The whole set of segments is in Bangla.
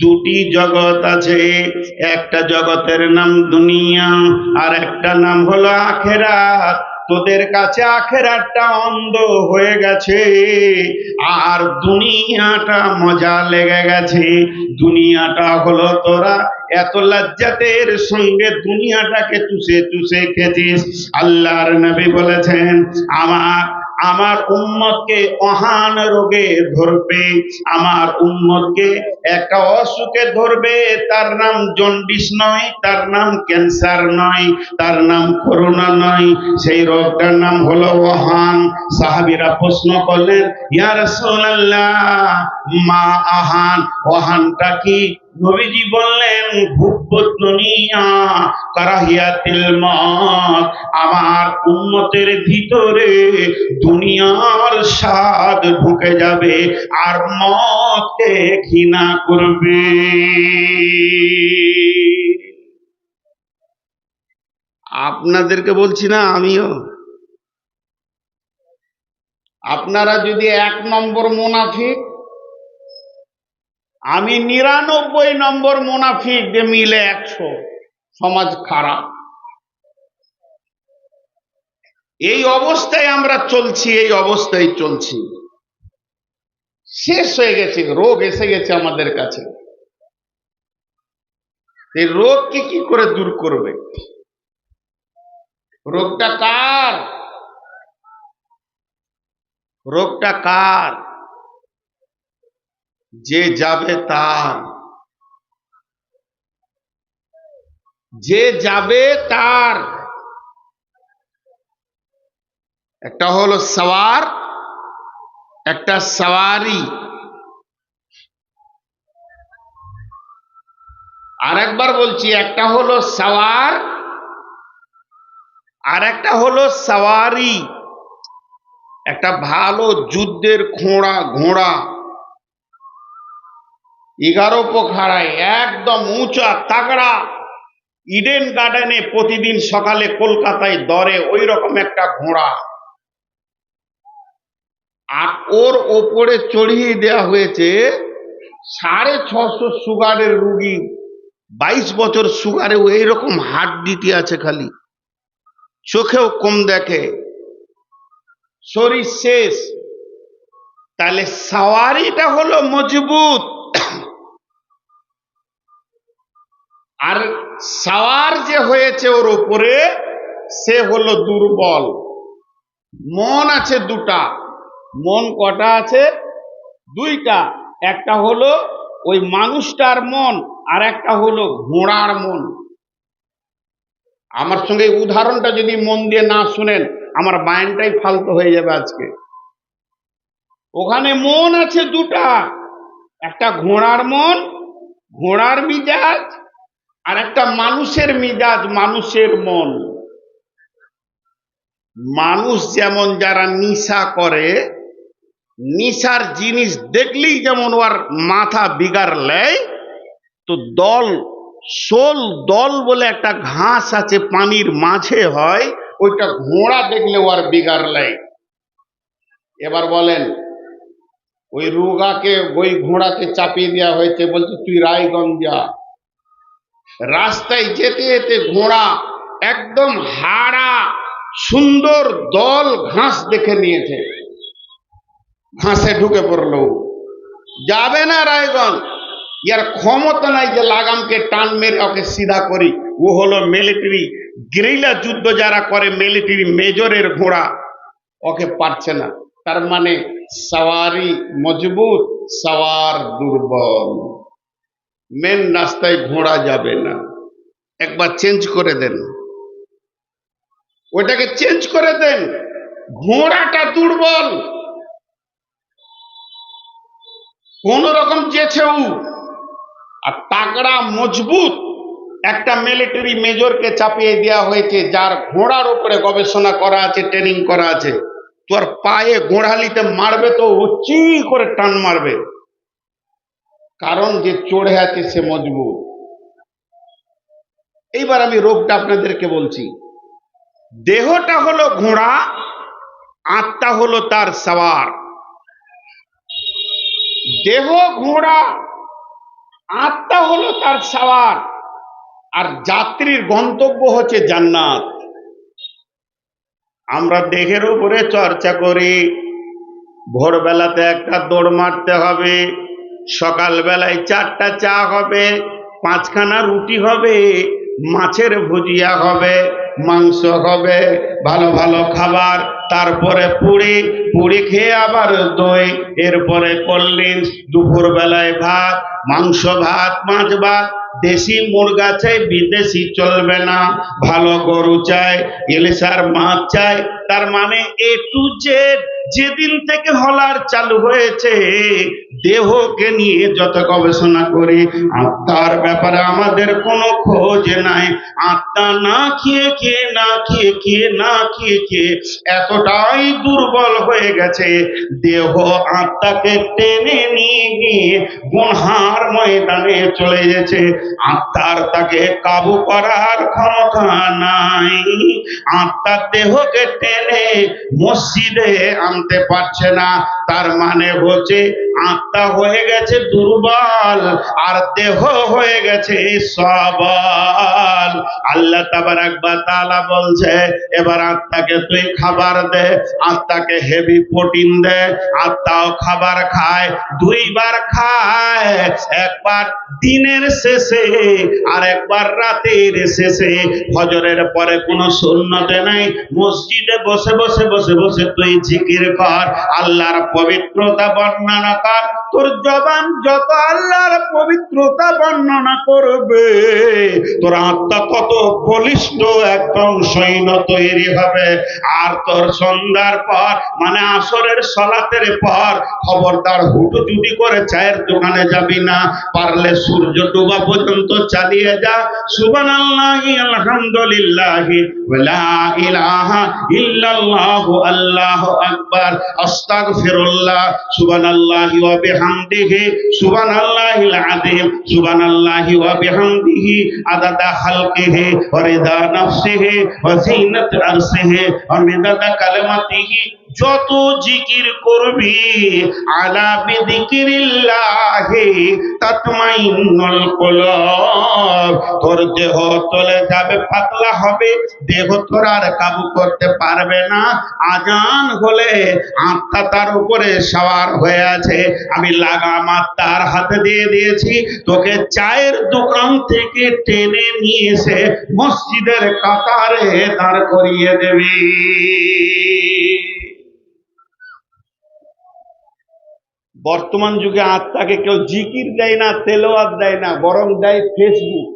দুটি জগৎ আছে, একটা জগতের নাম দুনিয়া আর একটা নাম হলো আখেরাত। তোদের কাছে আখেরাতটা অন্ধ হয়ে গেছে আর দুনিয়াটা মজা লেগে গেছে। দুনিয়াটা হলো তোরা এত লজ্জাতের সঙ্গে দুনিয়াটাকে চুষে চুষে খেছিস। আল্লাহর নবী বলেছেন, আমার আমার উম্মতকে অহান রোগে ধরবে, আমার উম্মতকে একটা অসুখে ধরবে, তার নাম জন্ডিস নয়, তার নাম ক্যান্সার নয়, তার নাম করোনা নয়, সেই রোগটার নাম হলো ওহান। সাহাবীরা প্রশ্ন করলেন, ইয়া রাসূলুল্লাহ মা আহান, ওহানটা কি? নবীজি বললেন, হুব্বুদ দুনিয়া কারাহিয়াতিল মউত, আমার উম্মতের ভিতরে দুনিয়ার স্বাদ ঢুকে যাবে আর মওতকে ঘৃণা করবে। আপনাদেরকে বলছি না, আমিও। আপনারা যদি 1 নম্বর মুনাফিক, আমি 99 নম্বর মুনাফিক, যে মিলে 100, সমাজ খারাপ। এই অবস্থায় আমরা চলছি, এই অবস্থায় চলছি। শেষ হয়ে গেছে, রোগ এসে গেছে আমাদের কাছে। এই রোগকে কি করে দূর করবে? রোগটা কার? রোগটা কার? যে যাবে তার, যে যাবে তার। একটা হলো সওয়ার, একটা সওয়ারি। আর একবার বলছি, একটা হলো সওয়ার আর একটা হলো সওয়ারি। একটা ভালো যুদ্ধের ঘোড়া 11 পোখারায় একদম উঁচা তাগড়া, ইডেন গার্ডেনে প্রতিদিন সকালে কলকাতায় দরে ওই রকম একটা ঘোড়া, আর ওর ওপরে চড়িয়ে দেওয়া হয়েছে 650 সুগারের রুগী, 22 বছর সুগারেও এইরকম হাড্ডিটি আছে, খালি চোখেও কম দেখে, শরীর শেষ। তাহলে সওয়ারিটা হলো মজবুত, আর সওয়ার যে হয়েছে ওর উপরে, সে হলো দুর্বল। মন আছে দুটা। মন কটা আছে? দুইটা। একটা হলো ওই মানুষটার মন, আর একটা হলো ঘোড়ার মন। আমার সঙ্গে উদাহরণটা যদি মন দিয়ে না শুনেন, আমার মাইন্ডটাই ফালতু হয়ে যাবে আজকে। ওখানে মন আছে দুটা, একটা ঘোড়ার মন, ঘোড়ার মিজাজ, আর একটা মানুষের মিজাজ, মানুষের মন। মানুষ যেমন যারা নিশা করে, নিশার জিনিস দেখলেই যেমন ওর মাথা বিগার লেয়, তো শোল দল বলে একটা ঘাস আছে, পানির মাঝে হয়, ওইটা ঘোড়া দেখলে ওর বিগার লেয়। এবার বলেন, ওই রোগাকে, ওই ঘোড়াকে চাপিয়ে দেওয়া হয়েছে, বলছে তুই রায়গঞ্জ যা। রাস্তায় যেতে যেতে ঘোড়া একদম হাড়া সুন্দর দল ঘাস দেখে নিয়েছে, ঘাসে ঢুকে পড়লো, যাবে না রায়গঞ্জ। ইয়ার ক্ষমতা নাই যে লাগামকে টান মেরে ওকে সিধা করি। ও হলো মিলিটারি গেরিলা যুদ্ধ যারা করে, মিলিটারি মেজরের ঘোড়া, ওকে পারছে না। তার মানে সওয়ারি মজবুত, সওয়ার দুর্বল। মেন রাস্তায় ঘোড়া যাবে না। একবার চেঞ্জ করে দেন, ওটাকে চেঞ্জ করে দেন। ঘোড়াটা দুর্বল, কোন রকম যেছেও, আর তাগড়া মজবুত একটা মিলিটারি মেজরকে চাপিয়ে দেওয়া হয়েছে, যার ঘোড়ার উপরে গবেষণা করা আছে, ট্রেনিং করা আছে। তোর পায়ে গোড়ালিতে মারবে তো উচ্চি করে টান মারবে, কারণ যে চড়ে আছে সে মজবুত। এইবার আমি রোগটা আপনাদেরকে বলছি। দেহটা হলো ঘোড়া, আত্মা হলো তার সওয়ার। দেহ ঘোড়া আত্মা হলো তার সাওয়ার, আর যাত্রীর গন্তব্য হচ্ছে জান্নাত। আমরা দেহের উপরে চর্চা করি, ভোরবেলাতে একটা দৌড় মারতে হবে, সকালবেলায় 4টা চা হবে, 5খানা রুটি হবে, মাছের ভুজিয়া হবে, মাংস হবে, ভালো ভালো খাবার, তারপরে পুরি খেয়ে আবার দই, এরপরে কোল্ড ড্রিঙ্কস, দুপুর বেলায় ভাত, মাংস ভাত, মাছ ভাত, দেশি মুরগা চাই, বিদেশি চলবে না, ভালো গরু চাই, ইলিশার মাছ চাই। তার মানে এ টু জেড যেদিন থেকে হলার চালু হয়েছে, দেহকে নিয়ে যত গবেষণা করি, আত্মার ব্যাপারে আমাদের কোনো খোঁজ নাই। আত্মা না খেয়ে খেয়ে না খেয়ে খেয়ে না খেয়ে খেয়ে এতটাই দুর্বল হয়ে গেছে, দেহ আত্মাকে টেনে নিয়ে গিয়ে গুনহার ময়দানে চলে গেছে। আত্মার তাকে কাবু করার ক্ষমতা নাই। আত্মার দেহকে টেনে মসজিদে আনতে পারছে না। তার মানে হচ্ছে আত্মা হয়ে গেছে দুর্বল, আর দেহ হয়ে গেছে সবল। আল্লাহ তাবারাক ওয়া তাআলা বলছে, এবার আত্মাকে তুই খাবার দে, আত্মাকে হেভি প্রোটিন দে। আত্মাও খাবার খায়, 2বার খায়, একবার দিনের শেষে আর একবার রাতের শেষে। ফজরের পরে কোনো সুন্নতে নাই, মসজিদে বসে বসে বসে বসে তুই জিকির কর, আল্লাহর পবিত্রতা বর্ণনা কর। তোর জবান যত আল্লাহর পবিত্রতা বর্ণনা করবে, তোর আত্মা তত বলিষ্ঠ একদম সৈন্য তৈরি হবে। আর তোর সন্ধ্যার পর মানে আসরের সালাতের পর খবরদার হুটুচুটি করে চায়ের দোকানে যাবি না, পারলে সূর্য ডোবা পর্যন্ত চালিয়ে যা। সুবহানাল্লাহি আলহামদুলিল্লাহি ওয়া লা ইলাহা ইল্লাল্লাহু আল্লাহু আকবার, আস্তাগফিরুল্লাহ, সুবহানাল্লাহি ওয়া বিহামদিহি, সুবহানাল্লাহিল আযীম, সুবহানাল্লাহি ওয়া বিহামদিহি আদাদা খালকিহি ওয়া রিদা নাফসিহি ওয়া জিনাত আরশিহি ওয়া মিদাদা কালিমাতিহি। যত জিকির করবি, আলা বিযিকিরিল্লাহি তাতমাইন্নুল কুলুব, তোর দেহ চলে যাবে, পাতলা হবে, দেহ তোর আর কাবু করতে পারবে না। আজান হলে আত্মা তার উপরে সওয়ার হয়ে আছে। আমি লাগাম আত্মার হাতে দিয়ে দিয়েছি, তোকে চায়ের দোকান থেকে টেনে নিয়ে এসে মসজিদের কাতারে দাঁড় করিয়ে দেবে। বর্তমান যুগে আত্মাকে কেউ জিকির দেয় না, তেলাওয়াত দেয় না, বরং দেয় ফেসবুক।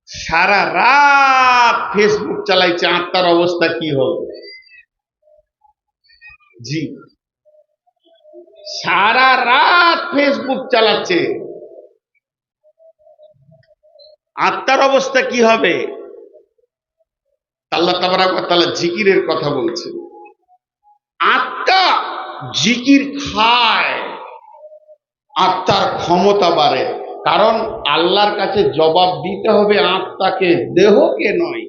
সারা রাত ফেসবুক চালাইছে, আত্মার অবস্থা কি হবে? জি, সারা রাত ফেসবুক চালাচ্ছে, আত্মার অবস্থা কি হবে? আল্লাহ তাবারাক ওয়া তাআলা জিকিরের কথা বলছেন। আত্মা জিকির খায়, আত্মার ক্ষমতা বাড়ে, কারণ আল্লাহর কাছে জবাব দিতে হবে আত্মাকে, দেহকে নয়।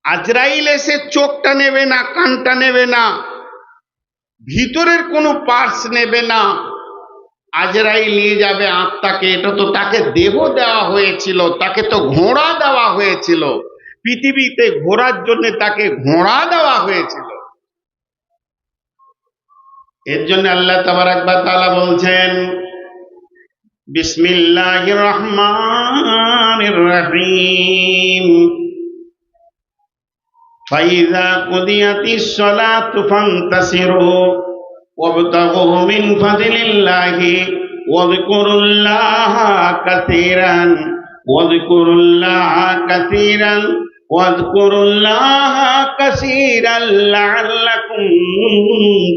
আজরাইল এসে চোখটা নেবে না, কানটা নেবে না, ভিতরের কোনো পার্টস নেবে না, আজরাইল নিয়ে যাবে আত্মাকে। এটা তো তাকে দেহ দেওয়া হয়েছিল, তাকে তো ঘোড়া দেওয়া হয়েছিল, পৃথিবীতে ঘোরার জন্য তাকে ঘোড়া দেওয়া হয়েছিল। এর জন্য আল্লাহ তাবারাক ওয়া তাআলা বলছেন, বিসমিল্লাহির রহমানির রহিম, ফাইযা কুদিয়াতিস সালাতু ফান্তাসিরু ওয়াবতাগু মিন ফাদলিল্লাহি ওয়াযকুরুল্লাহা কাসীরান ওয়াযকুরুল্লাহা কাসীরান ওয়াযকুরুল্লাহা কাসীরান লাআল্লাকুম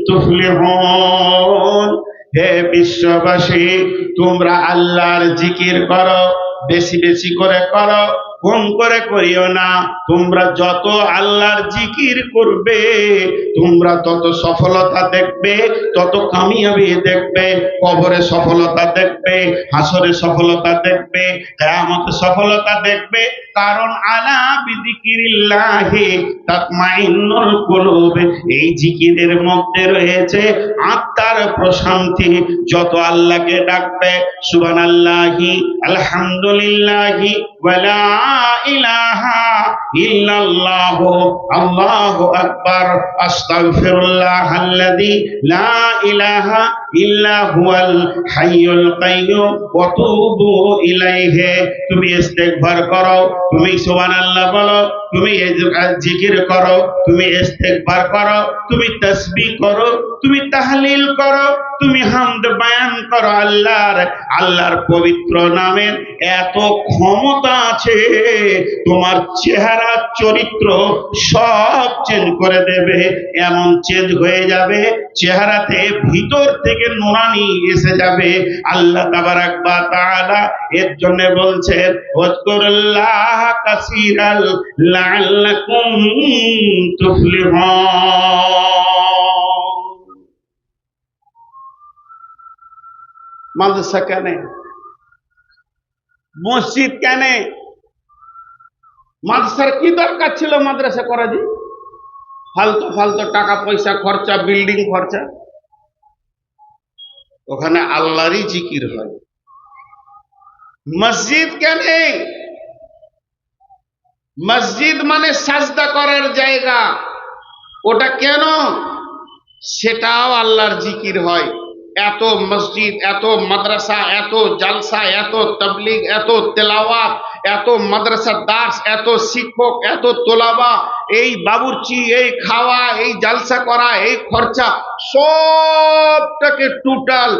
তুফলিহুন। হে বিশ্ববাসী, তোমরা আল্লাহর জিকির করো, বেশি বেশি করে করো, কম করে করিও না। তোমরা যত আল্লাহর জিকির করবে তোমরা তত সফলতা দেখবে, তত কামিয়াবি দেখবে। কবরে সফলতা দেখবে, হাসরে সফলতা দেখবে, কিয়ামতে সফলতা দেখবে। কারণ আলা বিযিকিরিল্লাহি তাতমাইন্নুল কুলুব, এই জিকিরের মধ্যে রয়েছে আত্মার প্রশান্তি। যত আল্লাহকে ডাকবে সুবহানাল্লাহি আলহামদুলিল্লাহি ওয়া লা ইলাহা ইল্লাল্লাহু আল্লাহু আকবার আস্তাগফিরুল্লাহাল্লাযী লা ইলাহা ইল্লা হুয়াল হাইয়ুল কাইয়্যুম ওয়া তুবু ইলাইহি। তুমি ইস্তেগফার করো, তুমি সুবহানাল্লাহ বলো, তুমি জিকির করো, তুমি ইস্তেগফার করো, তুমি তাসবিহ করো, তুমি তাহলিল করো, তুমি হামদ বয়ান করো। আল্লাহর পবিত্র নামের এত ক্ষমতা আছে, তোমার চেহারা চরিত্র সব চেঞ্জ করে দেবে। এমন চেঞ্জ হয়ে যাবে, চেহারাতে ভিতর থেকে নুরানি এসে যাবে। আল্লাহ তাবারাক ওয়া তাআলা এর জন্য বলছেন ওয়াজকুরুল্লাহ কাসীরাল লাআল্লাকুম তুফলিহুন। মাদ্রাসা কেন, মসজিদ কেন, মাদ্রাসার কি দরকার ছিল মাদ্রাসা করা? যে ফালতু ফালতু টাকা পয়সা খরচা, বিল্ডিং খরচা। ওখানে আল্লাহরই জিকির হয়। মসজিদ কেন? মসজিদ মানে সাজদা করার জায়গা। ওটা কেন? সেটাও আল্লাহর জিকির হয়। এত মসজিদ, এত মাদ্রাসা, এত জালসা, এত তাবলীগ, এত তেলাওয়াত, এত মাদ্রাসা দার্স, এত শিক্ষক, এত তোলাবা, এই বাবুর্চি, এই খাওয়া, এই জালসা করা, এই খরচা, সবটাকে টোটাল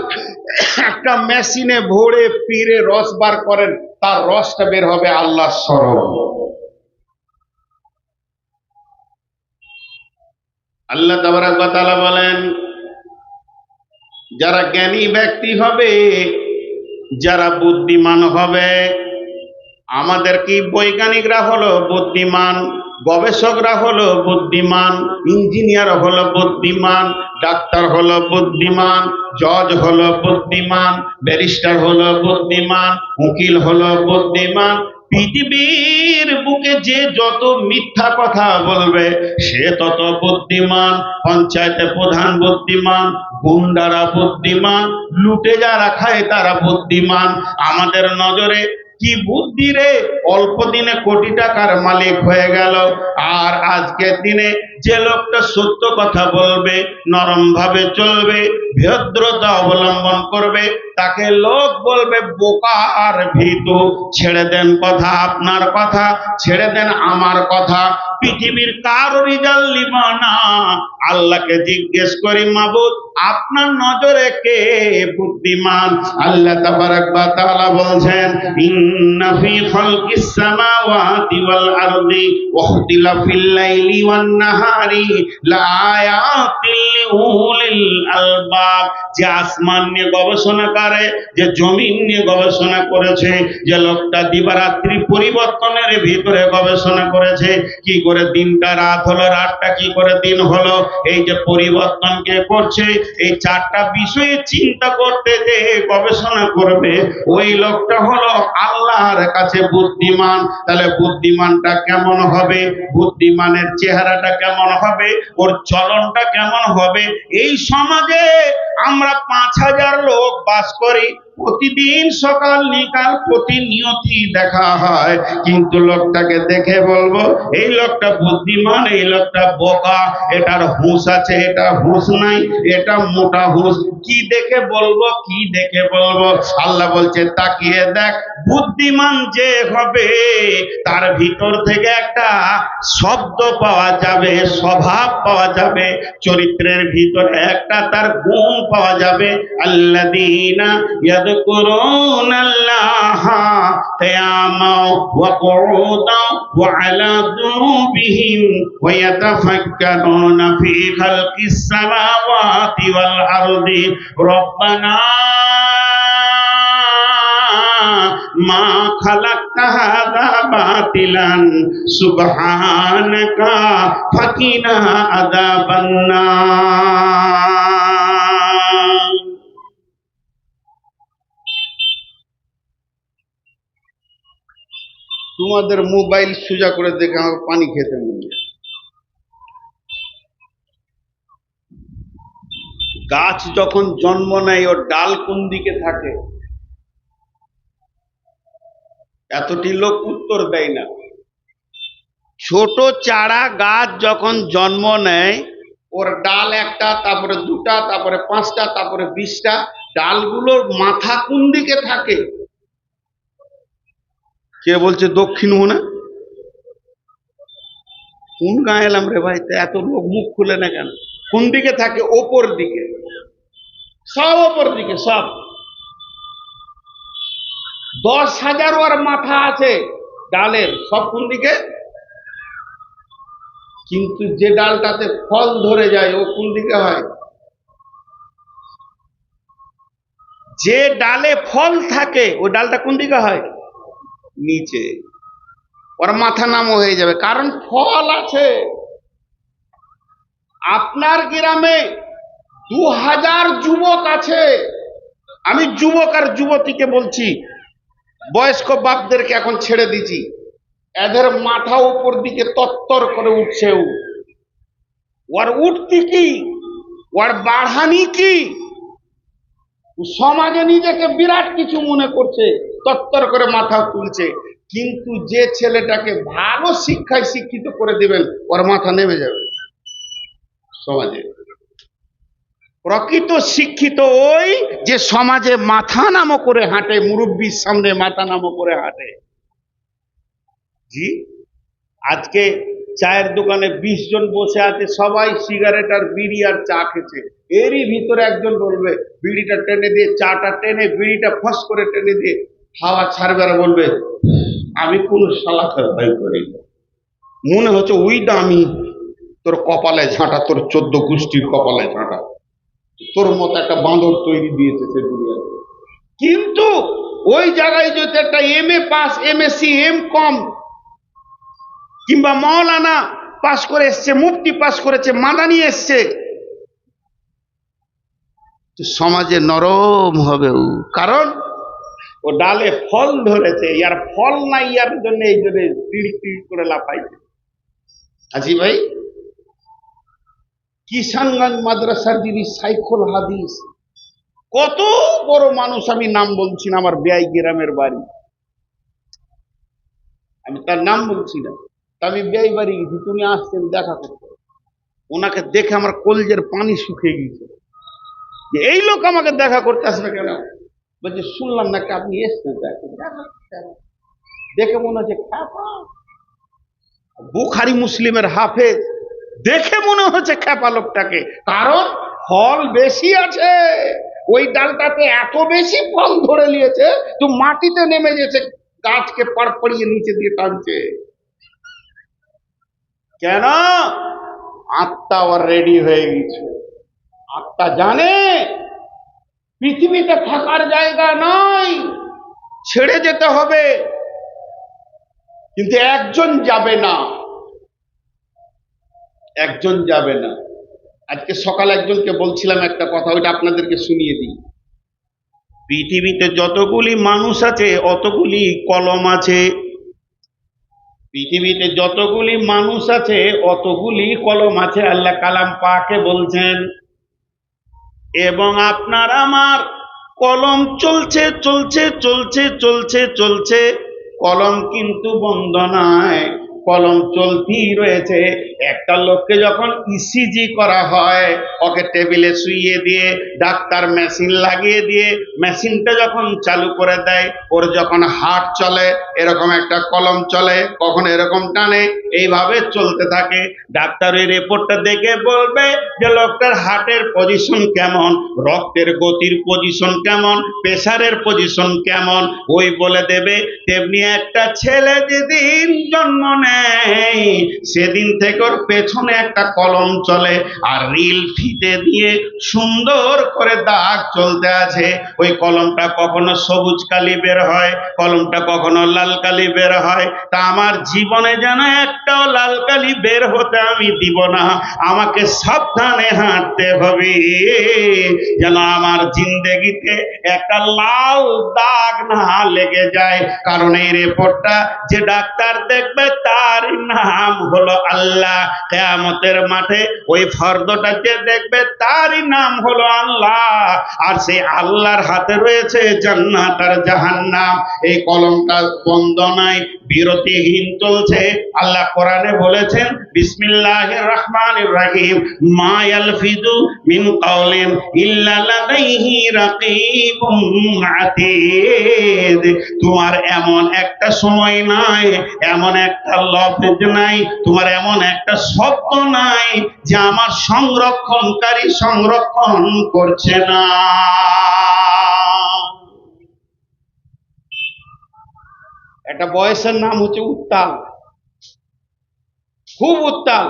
একটা মেশিনে ভরে পীরে রস বার করেন, তার রসটা বের হবে আল্লাহর স্মরণ। আল্লাহ তাবারাক ওয়া তাআলা বলেন, যারা জ্ঞানী ব্যক্তি হবে, যারা বুদ্ধিমান হবে, আমাদের কি বৈজ্ঞানিকরা হলো বুদ্ধিমান, গবেষকরা হলো বুদ্ধিমান, ইঞ্জিনিয়ার হলো বুদ্ধিমান, ডাক্তার হলো বুদ্ধিমান, জজ হলো বুদ্ধিমান, ব্যারিস্টার হলো বুদ্ধিমান, উকিল হলো বুদ্ধিমান। পৃথিবীর বুকে যে যত মিথ্যা কথা বলবে সে তত বুদ্ধিমান। পঞ্চায়েতে প্রধান বুদ্ধিমান, গুন্ডারা বুদ্ধিমান, লুটে যারা খায় তারা বুদ্ধিমান। আমাদের নজরে কি বুদ্ধি রে, অল্প দিনে কোটি টাকার মালিক হয়ে গেল। আর আজকের দিনে যে লোকটা সত্য কথা বলবে, নরম ভাবে চলবে, ভদ্রতা অবলম্বন করবে, তাকে লোক বলবে বোকা আর ভীতু। ছেড়ে দেন কথা, আপনার কথা ছেড়ে দেন, আমার কথা। পৃথিবীর কারো রিজাল্ট নিব না, আল্লাহকে জিজ্ঞেস করি, মাবুদ আপনার নজরে কে বুদ্ধিমান? আল্লাহ তাবারাক ওয়া তাআলা বলছেন, ইন্না ফি খালকিস সামাওয়াতি ওয়াল আরদি ওয়া ইখতিলাফিল লাইলি ওয়ান নাহারি লাআয়াতিল লিউলিল আলবাব। যে আসমান নিয়ে গবেষণা করে, যে জমিন নিয়ে গবেষণা করেছে, যে লোকটা দিবারাত্রি পরিবর্তনের ভিতরে গবেষণা করেছে, কি করে দিনটা রাত হলো, রাতটা কি করে দিন হলো, এই যে পরিবর্তন কে করছে, এই চারটা বিষয়ে চিন্তা করতে যে গবেষণা করবে, ওই লোকটা হলো আল্লাহর কাছে বুদ্ধিমান। তাহলে বুদ্ধিমানটা কেমন হবে, বুদ্ধিমানের চেহারাটা কেমন হবে, ওর চলনটা কেমন হবে? এই সমাজে আমরা ৫,০০০ লোক বাস করি, প্রতিদিন সকাল নিকাল প্রতিনিয়তই দেখা হয়, কিন্তু লোকটাকে দেখে বলবো এই লোকটা বুদ্ধিমান, এই লোকটা বোকা, এটার হুঁশ আছে, এটা হুঁশ নাই, এটা মোটা হুঁশ। কি দেখে বলবো, কি দেখে বলবো? আল্লাহ বলছে তাকিয়ে দেখ, বুদ্ধিমান যে হবে তার ভিতর থেকে একটা শব্দ পাওয়া যাবে, স্বভাব পাওয়া যাবে, চরিত্রের ভিতরে একটা তার গুণ পাওয়া যাবে। আল্লাযীনা ইয়াযকুরুনাল্লাহা কিয়ামান ওয়া কুউদান ওয়া আলা জুনুবিহিম ওয়া ইয়াতাফাক্কারুনা ফি খালকিস সামাওয়াতি ওয়াল আরদি রব্বানা মা খালাক হাযা বাতিলান সুবহানাকা ফাকিনা আযাবান নার। তোমাদের মোবাইল সোজা করে দেখে আমার পানি খেতে মন যায়। গাছ যখন জন্ম নেয় ওর ডাল কোন দিকে থাকে, এতটি লোক উত্তর দেয় না। ছোট চারা গাছ যখন জন্ম নেয় ওর ডাল একটা, তারপরে দুটা, তারপরে পাঁচটা, তারপরে 20টা। ডালগুলোর মাথা কোন দিকে থাকে? কে বলছে দক্ষিণ মনে? কোন গায়ে এলাম রে ভাই, এত লোক মুখ খুলে না কেন? কোন দিকে থাকে? ওপর দিকে, সব ওপর দিকে, সব 10,000 ওর মাথা আছে ডালের, সব কোন দিকে? কিন্তু যে ডালটাতে ফল ধরে যায় ও কোন দিকে হয়? যে ডালে ফল থাকে ওই ডালটা কোন দিকে হয়? নিচে। ওর মাথা নামও হয়ে যাবে, কারণ ফল আছে। আপনার গ্রামে 2000 যুবক আছে। আমি যুবক আর যুবতীকে বলছি, বয়স্ক বাপদেরকে এখন ছেড়ে দিচ্ছি। এদের মাথা উপর দিকে তত্তর করে উঠছে। ওর উঠতি কি, ওর বাড়ানি কি? সমাজে নিজেকে বিরাট কিছু মনে করছে, তত্তর করে মাথা তুলছে। কিন্তু যে ছেলেটাকে ভালো শিক্ষায় শিক্ষিত করে দিবেন ওর মাথা নেমে যাবে। সমাজে প্রকৃত শিক্ষিত ওই যে সমাজে মাথা নামো করে হাঁটে, মুরব্বীর সামনে মাথা নামো করে হাঁটে। জি, আজকে চায়ের দোকানে 20 জন বসে আছে, সবাই সিগারেট আর বিড়ি আর চা খেছে। এরই ভিতরে একজন বলবে, বিড়িটা টেনে দিয়ে, চাটা টেনে, বিড়িটা ফস করে টেনে দিয়ে হাওয়া ছাড়বে আর বলবে, আমি কোন শালাকে ভয় করি না। মনে হচ্ছে ওই দামি তোর কপালে ঝাঁটা, তোর 14 গোষ্ঠীর কপালে ঝাঁটা, তোর মতো একটা বাঁদর তৈরি দিয়েছে সে দুনিয়াতে। কিন্তু ওই জায়গায় যদি একটা MA পাস, MSc, M.Com কিংবা মাওলানা পাস করে এসছে, মুফতি পাস করেছে, মাদানি এসছে, সমাজে নরম হবে। কারণ ও ডালে ফল ধরেছে, ইয়ার ফল নাই, ইয়ার জন্য এই জন্য তিড় তিড় করে লাফাইছে। হাজি ভাই, কিষানগঞ্জ মাদ্রাসার যিনি সাইখুল হাদিস, কত বড় মানুষ, আমি নাম বলছি না, আমার বেয়াই গ্রামের বাড়ি, আমি তার নাম বলছি না। আমি বেয়াই বাড়ি গেছি, তুমি আসছেন দেখা করতে, ওনাকে দেখে আমার কলজের পানি শুকিয়ে গেছে যে এই লোক আমাকে দেখা করতে আসবে কেন? বলছে শুনলাম নাকি আপনি এসছেন, দেখে মনে হচ্ছে খ্যাপা, বুখারী মুসলিমের হাফেজ, দেখে মনে হচ্ছে খ্যাপা লোকটাকে। কারণ ফল বেশি আছে, ওই ডালটাতে এত বেশি ফল ধরে নিয়েছে তো মাটিতে নেমে গেছে, গাছকে পাড়পাড়িয়ে নিচে দিয়ে টানছে। কেন? আত্মা ওর রেডি হয়ে গেছে। আত্মা জানে পৃথিবীতে থাকার জায়গা নয়, ছেড়ে যেতে হবে। কিন্তু একজন যাবে না, একজন যাবে না। আজকে সকালে একজনকে বলছিলাম একটা কথা, ওইটা আপনাদেরকে শুনিয়ে দিই। পৃথিবীতে যতগুলি মানুষ আছে অতগুলি কলম আছে। পৃথিবীতে যতগুলি মানুষ আছে অতগুলি কলম আছে, আল্লাহ কালাম পাকে বলছেন। এবং আপনার আমার কলম চলছে চলছে চলছে চলছে চলছে, কলম কিন্তু বন্ধ নয়, কলম চলতেই রয়েছে। একটা লোককে যখন ECG করা হয়, ওকে টেবিলে শুইয়ে দিয়ে ডাক্তার মেশিন লাগিয়ে দিয়ে মেশিনটা যখন চালু করে দেয়, ওর যখন হার্ট চলে এরকম একটা কলম চলে, কখন এরকম টানে, এইভাবে চলতে থাকে। ডাক্তার ওই রিপোর্টটা দেখে বলবে যে লোকটার হার্টের পজিশন কেমন, রক্তের গতির পজিশন কেমন, প্রেসারের পজিশন কেমন, ওই বলে দেবে। তেমনি একটা ছেলে যেদিন জন্ম নেয় নেয়, সেদিন থেকে ওর পেছনে একটা কলম চলে আর রিল ফিতে দিয়ে সুন্দর করে দাগ চলতে আছে। ওই কলমটা কখনো সবুজ কালি বের হয়, কলমটা কখনো লাল কালি বের হয়। তা আমার জীবনে যেন একটাও লাল কালি বের হতে আমি দিব না। আমাকে সাবধানে হাঁটতে হবে যেন আমার জিন্দেগিতে একটা লাল দাগ না লেগে যায়। কারণ এই রিপোর্টটা যে ডাক্তার দেখবে তার নাম হলো আল্লাহ। কিয়ামতের মাঠে ওই ফর্দটা যে দেখবে তারই নাম হলো আল্লাহ। আর সেই আল্লাহর হাতে রয়েছে জান্নাত আর জাহান্নাম। এই কলমটা বন্ধ নাই, বিরতিহীন চলছে। আল্লাহ কোরআনে বলেছেন, বিসমিল্লাহির রহমানির রহিম, মা ইয়ালফিযু মিন কাওলিন ইল্লা লাদাইহি রাকীবুন আতীদ। তোমার এমন একটা সময় নাই, এমন একটা লফজ নাই, তোমার এমন একটা শব্দ নাই যে আমার সংরক্ষণকারী সংরক্ষণ করছে না। একটা বয়সের নাম হচ্ছে উত্তাল, খুব উত্তাল।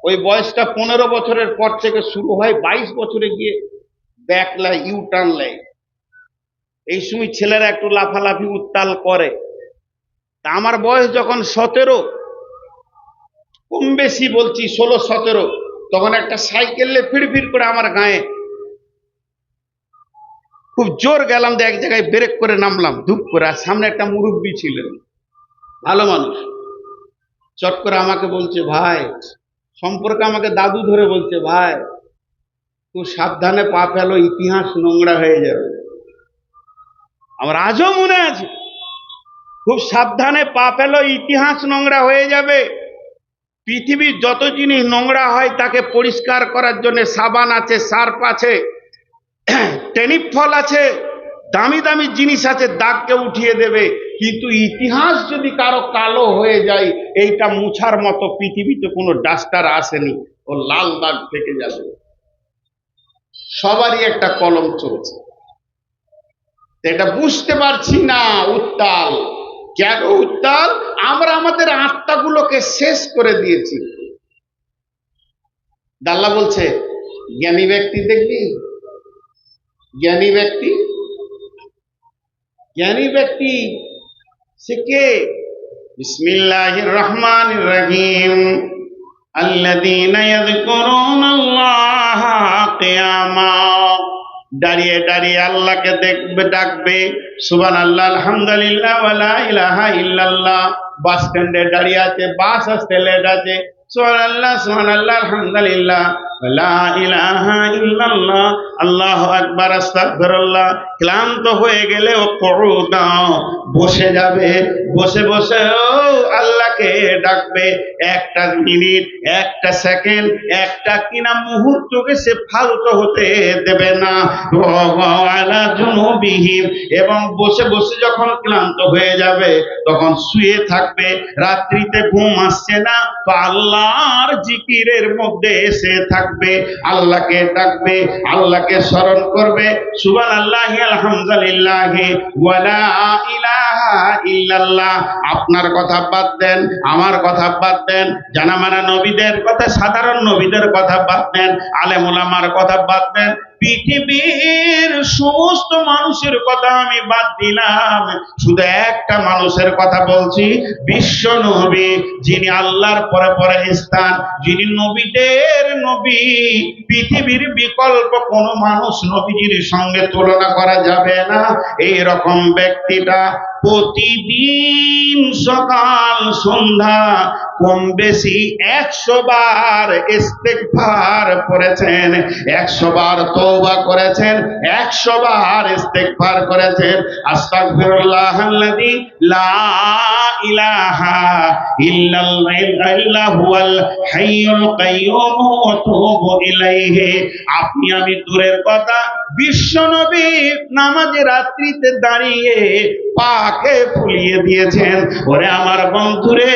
ওই বয়সটা 15 বছরের পর থেকে শুরু হয়, 22 বছরে গিয়ে ব্যাক লাই, ইউটার্ন লাই। এই সময় ছেলেরা একটু লাফালাফি উত্তাল করে। তা আমার বয়স যখন 17, কম বেশি বলছি 16-17, তখন একটা সাইকেলে ফিড়ফিড় করে আমার গায়ে, খুব জোর গেলাম, এক জায়গায় ব্রেক করে নামলাম ধুপ করে। আর সামনে একটা মুরব্বী ছিলেন, ভালো মানুষ, চট করে আমাকে বলছে, ভাই, সম্পর্কে আমাকে দাদু ধরে বলছে, ভাই তুই সাবধানে পা ফেলো, ইতিহাস নোংরা হয়ে যাবে। আমার আজও মনে আছে, খুব সাবধানে পা ফেলো, ইতিহাস নোংরা হয়ে যাবে। পৃথিবীর যত জিনিস নোংরা হয় তাকে পরিষ্কার করার জন্য সাবান আছে, সার্ফ আছে, টেনিক ফল আছে, দামি দামি জিনিস আছে, দাগকে উঠিয়ে দেবে। কিন্তু ইতিহাস যদি কারো কালো হয়ে যায়, এইটা মুছার মতো পৃথিবীতে কোনো ডাস্টার আসেনি, ও লাল দাগ থেকে যাবে। সবারই একটা কলম চলছে, এটা বুঝতে পারছি না। উত্তাল কেন? উত্তাল আমরা আমাদের আত্মাগুলোকে শেষ করে দিয়েছি। আল্লাহ বলছে, জ্ঞানী ব্যক্তি দেখবি, জ্ঞানী ব্যক্তি, জ্ঞানী ব্যক্তি সে কে? বিসমিল্লাহির রহমানির রহিম, আল্লাযীনা ইয়াযকুরুনাল্লাহা কিয়ামা, দাঁড়িয়ে দাঁড়িয়ে আল্লাহকে দেখবে, ডাকবে সুবহানাল্লাহ, আলহামদুলিল্লাহ, ওয়া লা ইলাহা ইল্লাল্লাহ। বাস স্ট্যান্ডে দাঁড়িয়ে আছে, বাস আসতে লেট আছে, সুবহানাল্লাহ, সুবহানাল্লাহ, আলহামদুলিল্লাহ, ওয়া লা ইলাহা ইল্লাল্লাহ, আল্লাহু আকবার, আস্তাগফিরুল্লাহ। ক্লান্ত হয়ে গেলে ও কুউদাও, বসে যাবে, বসে বসে ও আল্লাহকে ডাকবে। একটা মিনিট, একটা সেকেন্ড, একটা কিনা মুহূর্তকে সে ফালতু হতে দেবে না। ওয়ালা জুনুবিহিম, এবং বসে বসে যখন ক্লান্ত হয়ে যাবে তখন শুয়ে থাকবে। রাত্রিতে ঘুম আসছে না তো আল্লাহর জিকিরের মধ্যে সে থাকবে, আল্লাহকে ডাকবে, আল্লাহকে স্মরণ করবে। সুবহানাল্লাহি, আলহামদুলিল্লাহি, ওয়া লা ইলাহা ইল্লাল্লাহ। আপনার কথা বাদ দেন, আমার কথা বাদ দেন, জানা মানা নবীদের কথা, সাধারণ নবীদের কথা বাদ দেন, আলেম ওলামার কথা বাদ দেন, পৃথিবীর সমস্ত মানুষের কথা আমি বাদ দিলাম, শুধু একটা মানুষের কথা বলছি, বিশ্ব নবী, যিনি আল্লাহর পরে পরে স্থান, যিনি নবীদের নবী। পৃথিবীর বিকল্প কোন মানুষ নবীজির সঙ্গে তুলনা করা যাবে না। এই রকম ব্যক্তিটা প্রতিদিন সকাল সন্ধ্যা কম বেশি 100 বার ইস্তেগফার করেছেন, 100 বার তওবা করেছেন, 100 বার ইস্তেগফার করেছেন। আস্তাগফিরুল্লাহাল্লাযী লা ইলাহা ইল্লাহুল হাইয়ুল কাইয়্যুম ওয়া তুবু ইলাইহি। আপনি আমি দূরের কথা, বিশ্বনবী নামাজে রাত্রিতে দাঁড়িয়ে পাকে ফুলিয়ে দিয়েছেন। ওরে আমার বন্ধুরে,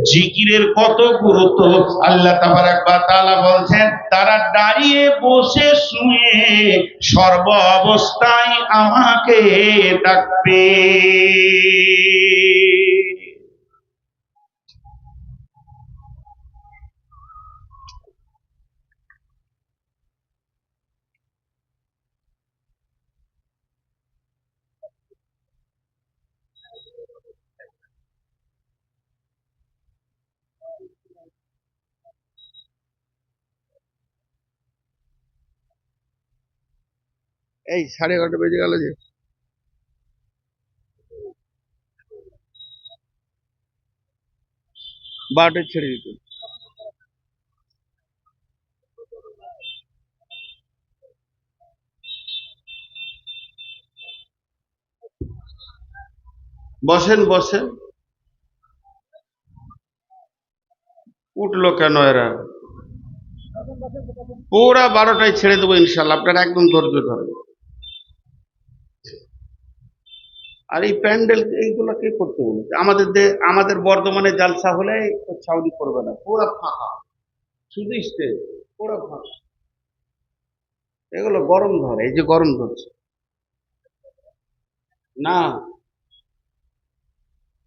জিকিরের কত গুরুত্ব। আল্লাহ তাবারাক ওয়া তাআলা বলছেন, তারা দাঁড়িয়ে বসে শুয়ে সর্ব অবস্থায় আমাকে ডাকবে। এই 11:30 বেজে গেল যে। বারোটা ছেড়ে দিত। বসেন বসেন। উঠলো কেন এরা? পুরা 12টায় ছেড়ে দেবো ইনশাল্লাহ, আপনারা একদম ধৈর্য ধরেন। আর এই প্যান্ডেল এইগুলো কে করতে বলছে? আমাদের বর্ধমানে জালসা হলে ছাউনি করবে না, পুরা ফাঁকা, শুধু স্টেজ, পুরা ফাঁকা। এগুলো গরম ধরে, এই যে গরম ধরছে না,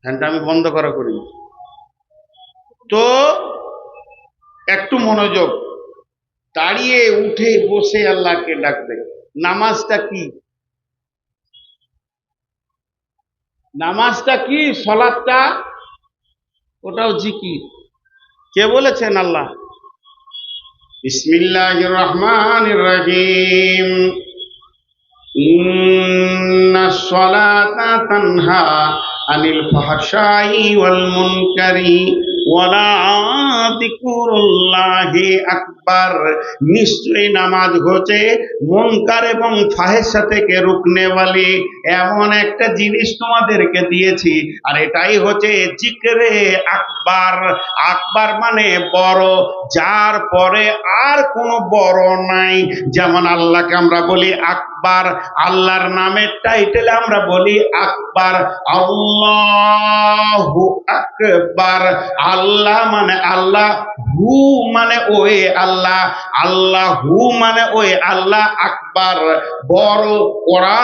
ফ্যানটা আমি বন্ধ করা করি। তো একটু মনোযোগ, দাঁড়িয়ে উঠে বসে আল্লাহকে ডাকবে। নামাজটা কি? নামাজটা কি? সলাৎটা, ওটাও জিকির। কে বলেছেন? আল্লাহ। বিসমিল্লাহির রহমানির রহিম। ইন্নাস সালাতা তানহা আনিল ফাহশাই ওয়াল মুনকারি ওয়ালা যিকরুল্লাহি আকবার। নিশ্চয়ই নামাজ হচ্ছে মুনকার এবং ফাহেশা থেকে রুকনেওয়ালি এমন একটা জিনিস তোমাদেরকে দিয়েছি, আর এটাই হচ্ছে জিকরে আকবার। আকবার মানে বড়, যার পরে আর কোনো বড় নাই। যেমন আল্লাহকে আমরা বলি আকবার, আল্লাহর নামের টাইটেল আমরা বলি আকবার। আল্লাহু আকবার। আল্লাহ মানে আল্লাহ, হু মানে ওই আল্লাহ, আল্লাহ হু মানে ওই আল্লাহ, আকবার বড়, ওরা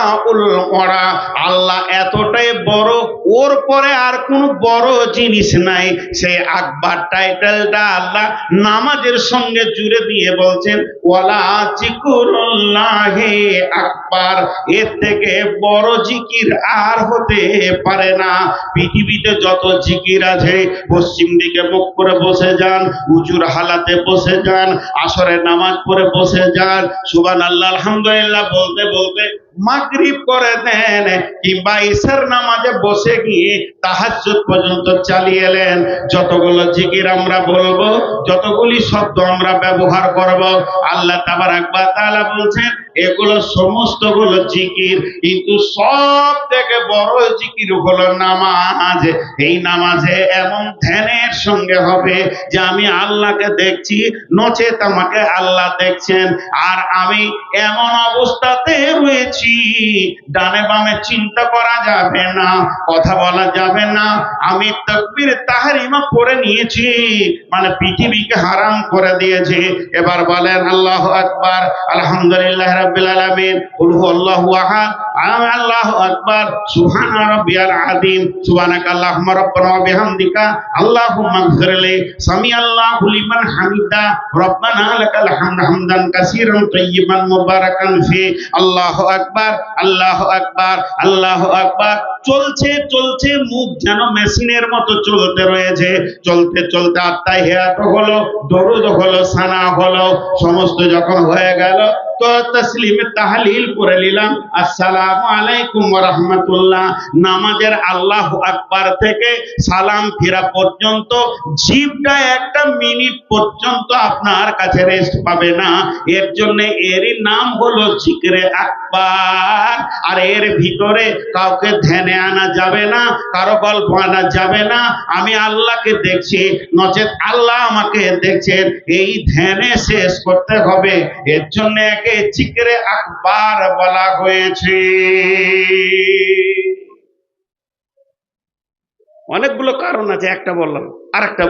আল্লাহ এতটাই বড়, ওর পরে আর কোন বড় জিনিস নাই। সেই আকবার টাইটেলটা আল্লাহ নামাজের সঙ্গে জুড়ে দিয়ে বলছেন ওয়ালা যিকরুল্লাহি আকবার। এর থেকে বড় জিকির আর হতে পারে না। পৃথিবীতে যত জিকির আছে, পশ্চিম দিকে মুখ করে বসে যান, উজুর হালাতে বসে যান, আসরের নামাজ পড়ে বসে যান, সুবহানাল্লাহ আলহামদুলিল্লাহ বলতে বলতে মাগরিব করে দেন, কিংবা ইশার নামাজে বসে গিয়ে তাহাজ্জুদ পর্যন্ত চালিয়ে এলেন। যতগুলো জিকির আমরা বলবো, যতগুলি শব্দ আমরা ব্যবহার করব, আল্লাহ তাবারাক ওয়া তাআলা বলছেন এগুলো সমস্তগুলো জিকির, কিন্তু সব থেকে বড় জিকির হলো নামাজ। এই নামাজে এমন ধ্যানের সঙ্গে হবে যে আমি আল্লাহকে দেখছি, নচেত আমাকে আল্লাহ দেখছেন। আর আমি এমন অবস্থাতে রয়েছি, ডানে বামে চিন্তা করা যাবে না, কথা বলা যাবে না। আমি তাকবীর তাহরিমা পড়ে নিয়েছি, মানে পৃথিবীকে হারাম করে দিয়েছি। এবার বলেন আল্লাহু আকবার, আলহামদুলিল্লাহ রাব্বিল আলামিন, কুল হুয়াল্লাহু আহাদ, আল্লাহু আকবার, সুবহানা রাব্বিয়াল আযীম, সুবহানাকাল্লাহুম্মা রাব্বানা ওয়া বিহামদিকা, আল্লাহুম্মা ইগফিরলি, সামিআল্লাহু লিমান হামিদা, রব্বানা লাকাল হামদু হামদান কাসীরান তাইয়্যিবান মুবারাকান ফি। আল্লাহু আকবার, আল্লাহু আকবার, আল্লাহু আকবার। চলছে চলছে, মুখ যেন মেশিনের মতো চলতে রয়েছে। চলতে চলতে আত্তাহিয়াত হলো, দরুদ হলো, সানা হলো, সমস্ত যখন হয়ে গেল তো তাসলিমে তাহলিল করে নিলাম, আসসালামু আলাইকুম ওয়া রাহমাতুল্লাহ। নামাজের আল্লাহু আকবার থেকে সালাম ফিরা পর্যন্ত জিভটা একটা মিনিট পর্যন্ত আপনার কাছে রেস্ট পাবে না। এর জন্য এরই নাম হলো জিকরে আকবার। আর এর ভিতরে কাউকে ধ্যানে আনা যাবে না, কারো গল্প আনা যাবে না। আমি আল্লাহকে দেখছি, নচেত আল্লাহ আমাকে দেখছেন, এই ধ্যানে শেষ করতে হবে। এর জন্য একে জিকরে আকবার বলা হয়েছে। অনেকগুলো কারণ আছে, একটা বললাম, আরেকটা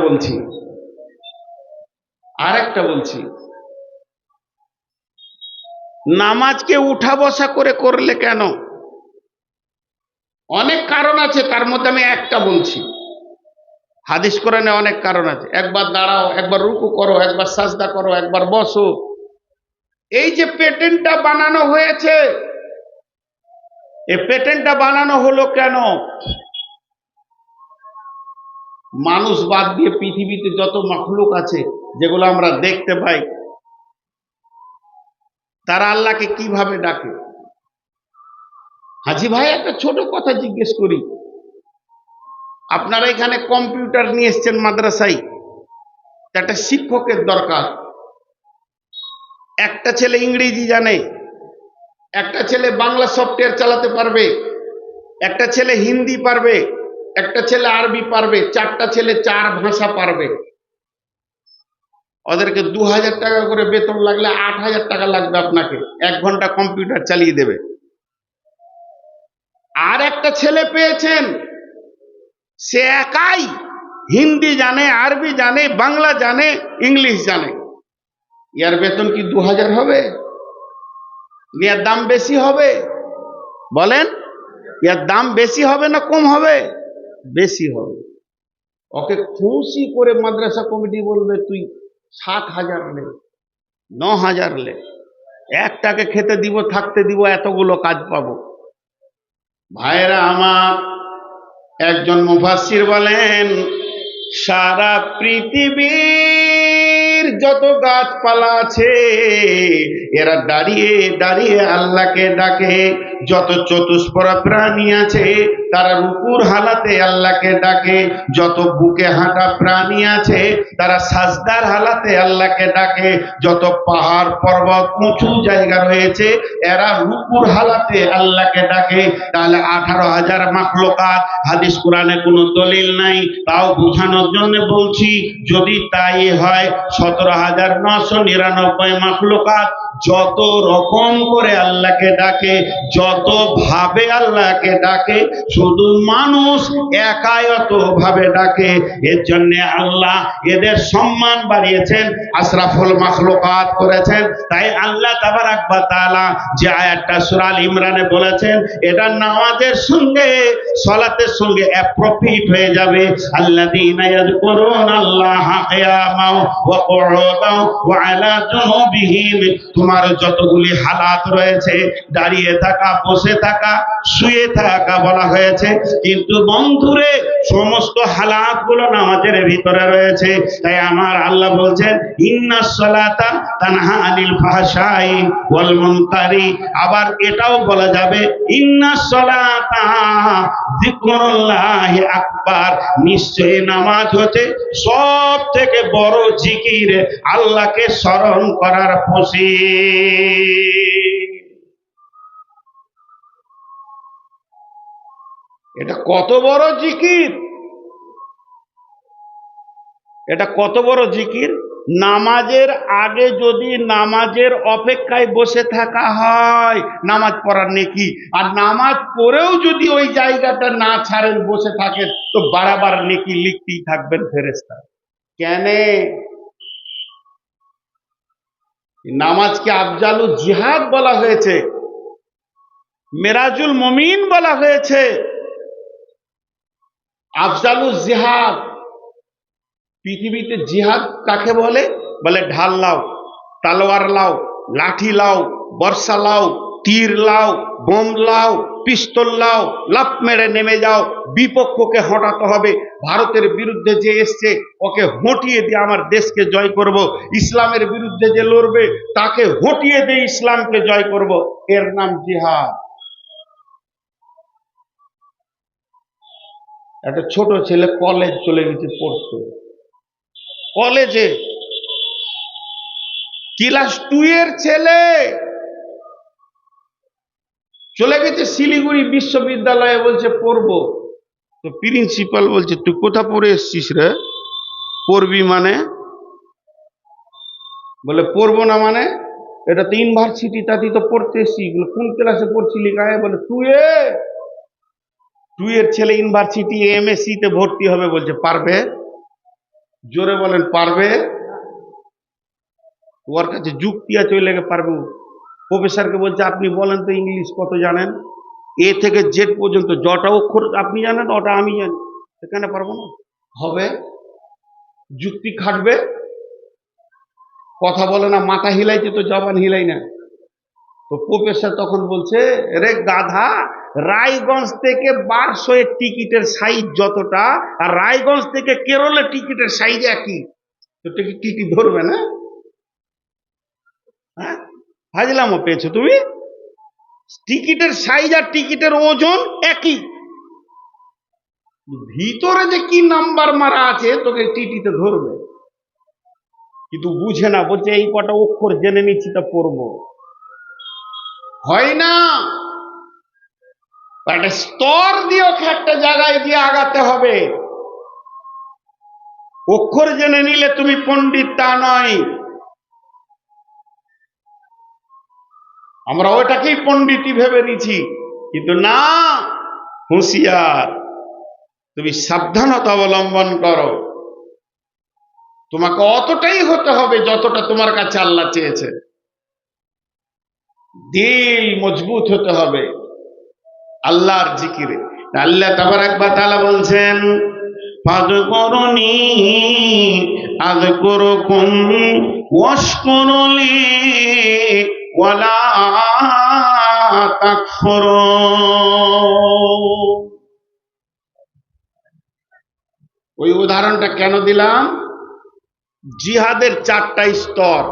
বলছি। নামাজকে উঠা বসা করে করলে কেন? অনেক কারণ আছে, তার মধ্যে আমি একটা বলছি। হাদিস কোরআনে অনেক কারণ আছে। একবার দাঁড়াও, একবার রুকু করো, একবার সাজদা করো, একবার বসো। এই যে প্যাটার্নটা বানানো হয়েছে, এই প্যাটার্নটা বানানো হলো কেন? মানুষ বাদ দিয়ে পৃথিবীতে যত মাখলুক আছে, যেগুলো আমরা দেখতে পাই, তারা আল্লাহকে কিভাবে ডাকে? হাজি ভাই, একটা ছোট কথা জিজ্ঞেস করি, আপনারা এখানে কম্পিউটার নিয়ে এসছেন মাদ্রাসায়, একটা শিক্ষকের দরকার। একটা ছেলে ইংরেজি জানে, একটা ছেলে বাংলা সফটওয়্যার চালাতে পারবে, একটা ছেলে হিন্দি পারবে, একটা ছেলে আরবি পারবে, চারটা ছেলে চার ভাষা পারবে। ওদেরকে 2000 টাকা করে বেতন লাগলে 8000 টাকা লাগবে আপনাকে, 1 ঘন্টা কম্পিউটার চালিয়ে দেবে। আর একটা ছেলে পেয়েছেন, সে একাই হিন্দি জানে, আরবি জানে, বাংলা জানে, ইংলিশ জানে। ইয়ার বেতন কি 2000 হবে? ইয়ার দাম বেশি হবে? বলেন, ইয়ার দাম বেশি হবে না কম হবে? বেশি হবে। ওকে খুশি করে মাদ্রাসা কমিটি বলবে তুই 7000 লে, 9000 লে, একটাকে খেতে দিব, থাকতে দিব, এতগুলো কাজ পাবো। ভাইরা আমার, একজন মুফাসসির বলেন, সারা পৃথিবীর যত গাছপালা আছে এরা দাঁড়িয়ে দাঁড়িয়ে আল্লাহকে ডাকে। যত চতুষ্পরা প্রাণী আছে তারা রুকুর হালাতে আল্লাহকে ডাকে। যত বুকে হাঁটা প্রাণী আছে তারা সাজদার হালাতে আল্লাহকে ডাকে। যত পাহাড় পর্বত উঁচু জায়গা রয়েছে এরা রুকুর হালাতে আল্লাহকে ডাকে। তাহলে 18,000 মাখলুকাত, হাদিস কোরআনে কোনো দলিল নাই, তাও বোঝানোর জন্য বলছি, যদি তাই হয় 17,999 মাখলুকাত যত রকম করে আল্লাহকে ডাকে, যত ভাবে আল্লাহকে ডাকে, শুধু মানুষ একায়ত ভাবে ডাকে। এর জন্য আল্লাহ এদের সম্মান বাড়িয়েছেন, আশরাফুল মাখলুকাত করেছেন। তাই আল্লাহ তাবারাক ওয়া তাআলা যে আয়াতটা সূরা আল ইমরানে বলেছেন, এটা নামাজের সঙ্গে সালাতের সঙ্গে অ্যাপ্রোপ্রিয়েট হয়ে যাবে। আল্লাযীনা ইয়াযকুরুনাল্লাহা কিয়ামান ওয়া কুউদান ওয়া আলা জুনুবিহিম। তোমার যতগুলি হালাত রয়েছে, দাঁড়িয়ে থাকা, বসে থাকা, শুয়ে থাকা বলা হয়েছে, কিন্তু বন্ধুরে সমস্ত হালাতগুলো নামাজের ভিতরে রয়েছে। তাই আমার আল্লাহ বলছেন, ইন্নাস সালাতা তানহা আনিল ফাহশাই ওয়াল মুনকারি। আবার এটাও বলা যাবে, ইন্নাস সালাতা যিকরুল্লাহি আকবার। নিশ্চয়ই নামাজ হচ্ছে সব থেকে বড় জিকির, আল্লাহকে স্মরণ করার ফসি। এটা কত বড় জিকির, এটা কত বড় জিকির। নামাজের আগে যদি নামাজের অপেক্ষায় বসে থাকা হয়, নামাজ পড়ার নেকি, আর নামাজ পড়েও যদি ওই জায়গাটা না ছাড়েন, বসে থাকেন, তো বারবার নেকি লিখতেই থাকবেন ফেরেশতা। কেন? নামাজকে আফজালুল জিহাদ বলা হয়েছে, মেরাজুল মুমিন বলা হয়েছে। আফজালুল জিহাদ, পৃথিবীতে জিহাদ কাকে বলে? বলে ঢাল লাও, তালোয়ার লাও, লাঠি লাও, বর্ষা লাও, তীর লাও, বোম লাও, পিস্তল লাও, লাফ মেরে নেমে যাও, বিপক্ষকে হটাতে হবে। ভারতের বিরুদ্ধে যে এসছে ওকে হটিয়ে দিয়ে আমার দেশকে জয় করব। ইসলামের বিরুদ্ধে যে লড়বে তাকে হটিয়ে দিয়ে ইসলামকে জয় করব। এর নাম জিহাদ। একটা ছোট ছেলে কলেজ চলে গেছে পড়তে, কলেজে ক্লাস 2 এর ছেলে চলে গেছে শিলিগুড়ি বিশ্ববিদ্যালয়ে, বলছে পড়বো। তো প্রিন্সিপাল বলছে, তুই কোথা পড়ে এসছিস রে? পড়বি মানে? বলে পড়বো না মানে, এটা তো ইউনিভার্সিটি, তাতেই তো পড়তে এসছি। কোন ক্লাসে পড়ছিলি গায়ে? বলে 2 এ। 2 এর ছেলে ইউনিভার্সিটি এমএসসি তে ভর্তি হবে, বলছে পারবে? জোরে বলেন, পারবে? ওর কাছে যুক্তি আছে, ওই লেগে পারবে। প্রফেসরকে বলছে, আপনি বলেন তো ইংলিশ কত জানেন? এ থেকে জেড পর্যন্ত যটা অক্ষর আপনি জানেন ওটা আমি জানি, সেখানে পারবো না? হবে? যুক্তি খাটবে, কথা বলে না, মাথা হিলাইছে তো জবান হিলাই না। তো প্রফেসর তখন বলছে, রে গাধা, রায়গঞ্জ থেকে বারসোয়ের টিকিটের সাইজ যতটা, আর রায়গঞ্জ থেকে কেরলের টিকিটের সাইজ একই, তো টিকিট ধরবে না? হ্যাঁ, হাজলামও পেয়েছো তুমি। টিকিটের সাইজ আর টিকিটের ওজন একই, ভিতরে যে কি নাম্বার মারা আছে তোকে টিটিতে ধরবে, কিন্তু বুঝে না, বলছে এই কটা অক্ষর জেনে নিচ্ছি তা পড়বো। হয় না, একটা স্তর দিয়ে ওকে একটা জায়গায় দিয়ে আগাতে হবে। অক্ষর জেনে নিলে তুমি পণ্ডিত তা নয়। আমরা ওটাকেই পণ্ডিতি ভেবে নিছি, কিন্তু না, হুঁশিয়ার, তুমি সাবধানতা অবলম্বন করো। তোমাকে অতটাই হতে হবে যতটা তোমার কাছে আল্লাহ চেয়েছে। দিল মজবুত হতে হবে আল্লাহর জিকিরে। আল্লাহ তাবারাক ওয়া তাআলা বলছেন, ফাযকুরুনি আযকুরুকুম ওয়াশকুরুলি ওয়ালা তাকফুরুন। ওই উদাহরণটা কেন দিলাম? জিহাদের 4টা স্তর,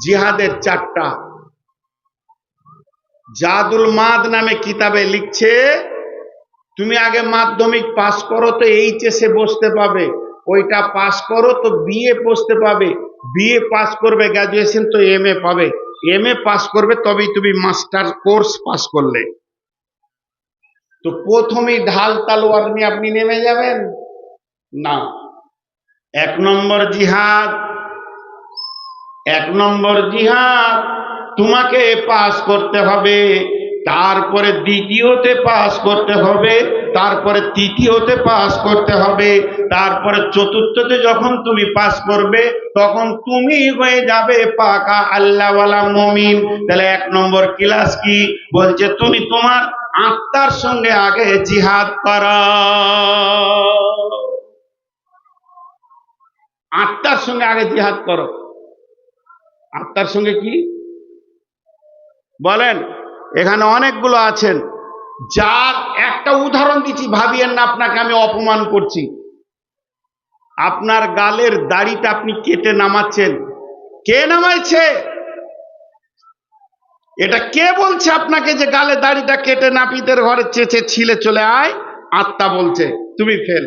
জিহাদের 4টা। জাদুল মাদ নামে কিতাবে লিখছে, তুমি আগে মাধ্যমিক পাস করো তো এইচএসে বসতে পাবে, ওইটা পাস করো তো বিএ বসতে পাবে, বিএ পাস করবে গ্রাজুয়েশন তো এমএ পাবে, এমএ পাস করবে তবেই তুমি মাস্টার কোর্স পাস করলে। তো প্রথমেই ঢাল তালোয়ার নিয়ে আপনি নেমে যাবেন না। 1 নম্বর জিহাদ, 1 নম্বর জিহাদ তোমাকে পাস করতে হবে, তারপরে দ্বিতীয়তে পাস করতে হবে, তারপরে তৃতীয়তে পাস করতে হবে, তারপরে চতুর্থতে যখন তুমি পাস করবে তখন তুমি হয়ে যাবে পাকা আল্লাহওয়ালা মুমিন। তাহলে 1 নম্বর ক্লাস কি বলছে? তুমি তোমার আত্মার সঙ্গে আগে জিহাদ করো। আত্মার সঙ্গে আগে জিহাদ করো। আত্মার সঙ্গে কি বলেন? এখানে অনেকগুলো আছেন, যার একটা উদাহরণ দিচ্ছি, ভাবিয়েন না আপনাকে আমি অপমান করছি। আপনার গালের দাড়িটা আপনি কেটে নামাচ্ছেন, কে নামাইছে? এটা কে বলছে আপনাকে যে গালে দাড়িটা কেটে নাপিতের ঘরে চেঁচে ছিলে চলে আয়? আত্মা বলছে তুমি ফেল।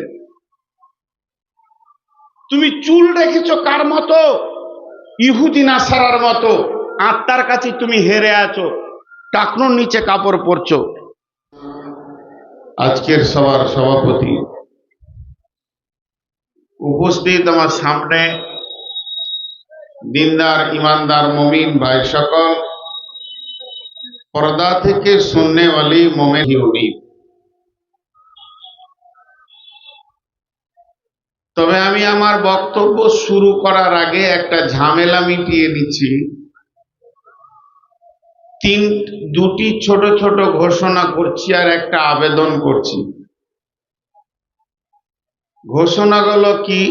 তুমি চুল রেখেছো কার মতো? ইহুদি নাসারার মতো। আত্মার কাছে তুমি হেরে আছো, টাকনোর নিচে কাপড় পরছো। আজকের সবার সভাপতি উপস্থিত আমার সামনে দিনদার ইমানদার মুমিন ভাই সকল, পর্দা থেকে শুননে वाली मोमेन यूनिक। তবে আমি আমার বক্তব্য শুরু করার আগে একটা ঝামেলা মিটিয়ে নিচ্ছি। দুটি ছোট ছোট ঘোষণা করছি আর একটা আবেদন করছি। ঘোষণাগুলো কি?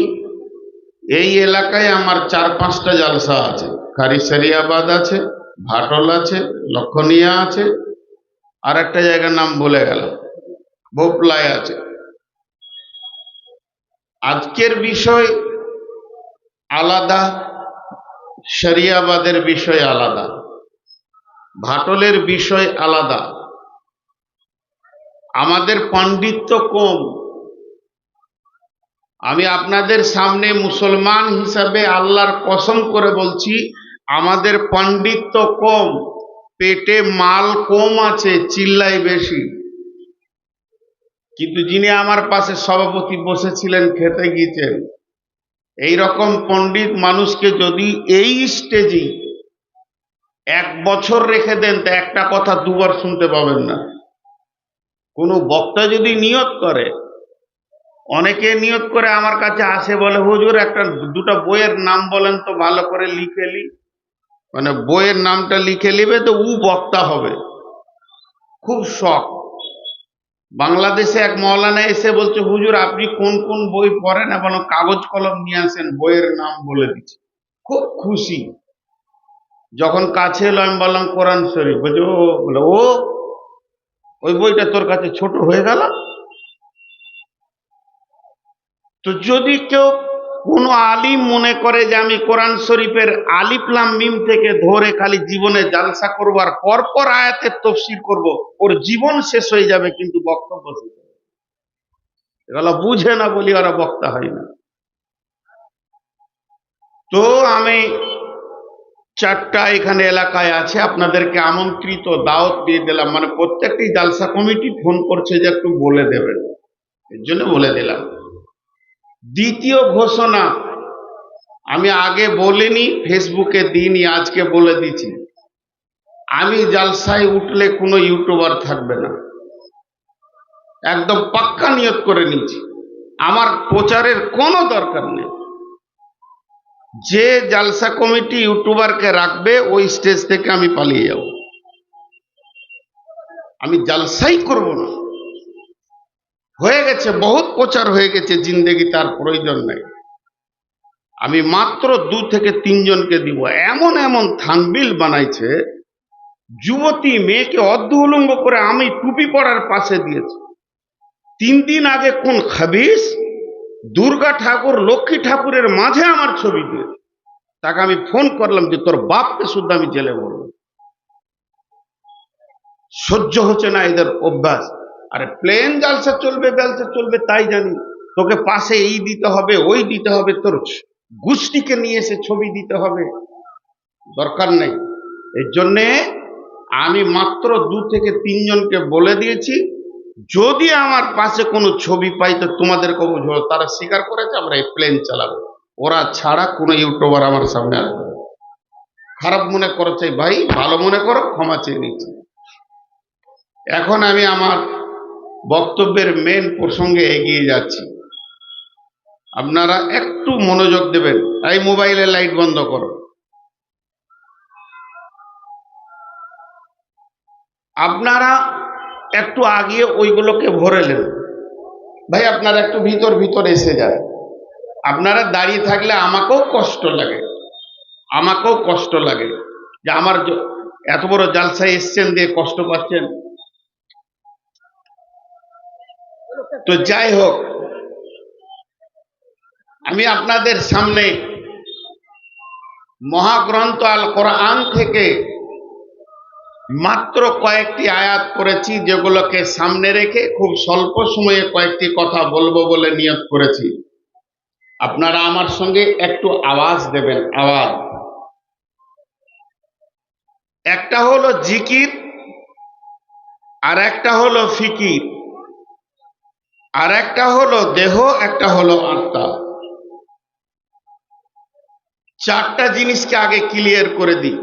এই এলাকায় আমার 4-5টা জলসা আছে। খারিসারিয়াবাদ আছে, ভাটল আছে, লক্ষণিয়া আছে, আর একটা জায়গার নাম ভুলে গেলাম, ভোপলায় আছে। আজকের বিষয় আলাদা, শরিয়াবাদের বিষয় আলাদা, ভাটলের বিষয় আলাদা। আমাদের পাণ্ডিত্য কম। আমি আপনাদের সামনে মুসলমান হিসাবে আল্লাহর কসম করে বলছি, আমাদের পাণ্ডিত্য কম, পেটে মাল কম আছে, চিল্লাই বেশি। কিন্তু যিনি আমার পাশে সভাপতি বসেছিলেন, খেতে গিয়েছেন, এই রকম পণ্ডিত মানুষকে যদি এই স্টেজে 1 বছর রেখে দেন তা একটা কথা 2 বার শুনতে পাবেন না। কোনো বক্তা যদি নিয়ত করে, অনেকে নিয়ত করে আমার কাছে আসে, বলে হুজুর একটা 2টা বইয়ের নাম বলেন তো ভালো করে লিখে লি, মানে বইয়ের নামটা লিখে নিবে তো ও বক্তা হবে। খুব শখ। বাংলাদেশে এক মৌলানা এসে বলছে, হুজুর আপনি কোন কোন বই পড়েন এবং কাগজ কলম নিয়ে আসেন, বইয়ের নাম বলে দিচ্ছে। খুব খুশি। যখন কাছে এলো আমি বললাম কোরআন শরীফ। বলছে ও, বলে ও ওই বইটা তোর কাছে ছোট হয়ে গেল। তো যদি কেউ কোন আলিম মনে করে যে আমি কোরআন শরীফের আলিফ লাম মিম থেকে ধরে খালি জীবনে জালসা করবো আর পরপর আয়াতের তফসির করব, ওর জীবন শেষ হয়ে যাবে কিন্তু বক্তব্য শেষ হবে না। এগুলো বুঝে না বলি ওরা বক্তা হয় না। তো আমি 4টা এখানে এলাকায় আছে, আপনাদেরকে আমন্ত্রিত দাওয়াত দিয়ে দিলাম, মানে প্রত্যেকটি জালসা কমিটি ফোন করছে যে একটু বলে দেবেন, এর জন্য বলে দিলাম। দ্বিতীয় ঘোষণা আমি আগে বলিনি, ফেসবুকে দিইনি, আজকে বলে দিচ্ছি, আমি জালসায় উঠলে কোনো ইউটিউবার থাকবে না, একদম পাক্কা নিয়ত করে নিয়েছি। আমার প্রচারের কোনো দরকার নেই। যে জালসা কমিটি ইউটিউবারকে রাখবে ওই স্টেজ থেকে আমি পালিয়ে যাব, আমি জালসাই করব না। হয়ে গেছে, বহুত প্রচার হয়ে গেছে, জিন্দেগি তার প্রয়োজন নেই। আমি মাত্র 2 থেকে 3 জনকে দিব। এমন এমন থানবিল বানাইছে, যুবতী মেয়েকে অর্ধ উলঙ্গ করে আমি টুপি পরার পাশে দিয়েছি। 3 দিন আগে কোন খাবিস দুর্গা ঠাকুর লক্ষ্মী ঠাকুরের মাঝে আমার ছবি দিয়েছে, তাকে আমি ফোন করলাম যে তোর বাপকে শুদ্ধ আমি জেলে বলবো। সহ্য হচ্ছে না এদের অভ্যাস। আরে প্লেন জালসা চলবে, জালসা চলবে তাই জানি, তোকে পাশে এই দিতে হবে ওই দিতে হবে, তোর গোষ্ঠীকে নিয়ে এসে ছবি দিতে হবে, দরকার নেই। এর জন্যে আমি মাত্র 2 থেকে 3 জনকে বলে দিয়েছি, যদি আমার পাশে কোনো ছবি পাই তো তোমাদেরকে বুঝবো তারা স্বীকার করেছে আমরা এই প্লেন চালাবো, ওরা ছাড়া কোনো ইউটিউবার আমার সামনে আসবে না। খারাপ মনে করেছে ভাই, ভালো মনে করো, ক্ষমা চেয়ে নিচ্ছি। এখন আমি আমার বক্তব্যের মেন প্রসঙ্গে এগিয়ে যাচ্ছি, আপনারা একটু মনোযোগ দেবেন। এই মোবাইলের লাইট বন্ধ করো। আপনারা একটু আগিয়ে ওইগুলোকে ভরে নেন। ভাই আপনারা একটু ভিতর ভিতর এসে যান। আপনারা দাঁড়িয়ে থাকলে আমাকেও কষ্ট লাগে, আমাকেও কষ্ট লাগে যে আমার এত বড় জালসায় এসছেন দিয়ে কষ্ট পাচ্ছেন। তো যাই হোক, আমি আপনাদের সামনে মহাগ্রন্থ আল কোরআন থেকে মাত্র কয়েকটি আয়াত করেছি, যেগুলোকে সামনে রেখে খুব স্বল্প সময়ে কয়েকটি কথা বলবো বলে নিয়ত করেছি। আপনারা আমার সঙ্গে একটু আওয়াজ দেবেন, আওয়াজ। একটা হলো জিকির, আর একটা হলো ফিকির, আর একটা হলো দেহ, একটা হলো আত্মা। 4টা জিনিসকে আগে ক্লিয়ার করে দিই।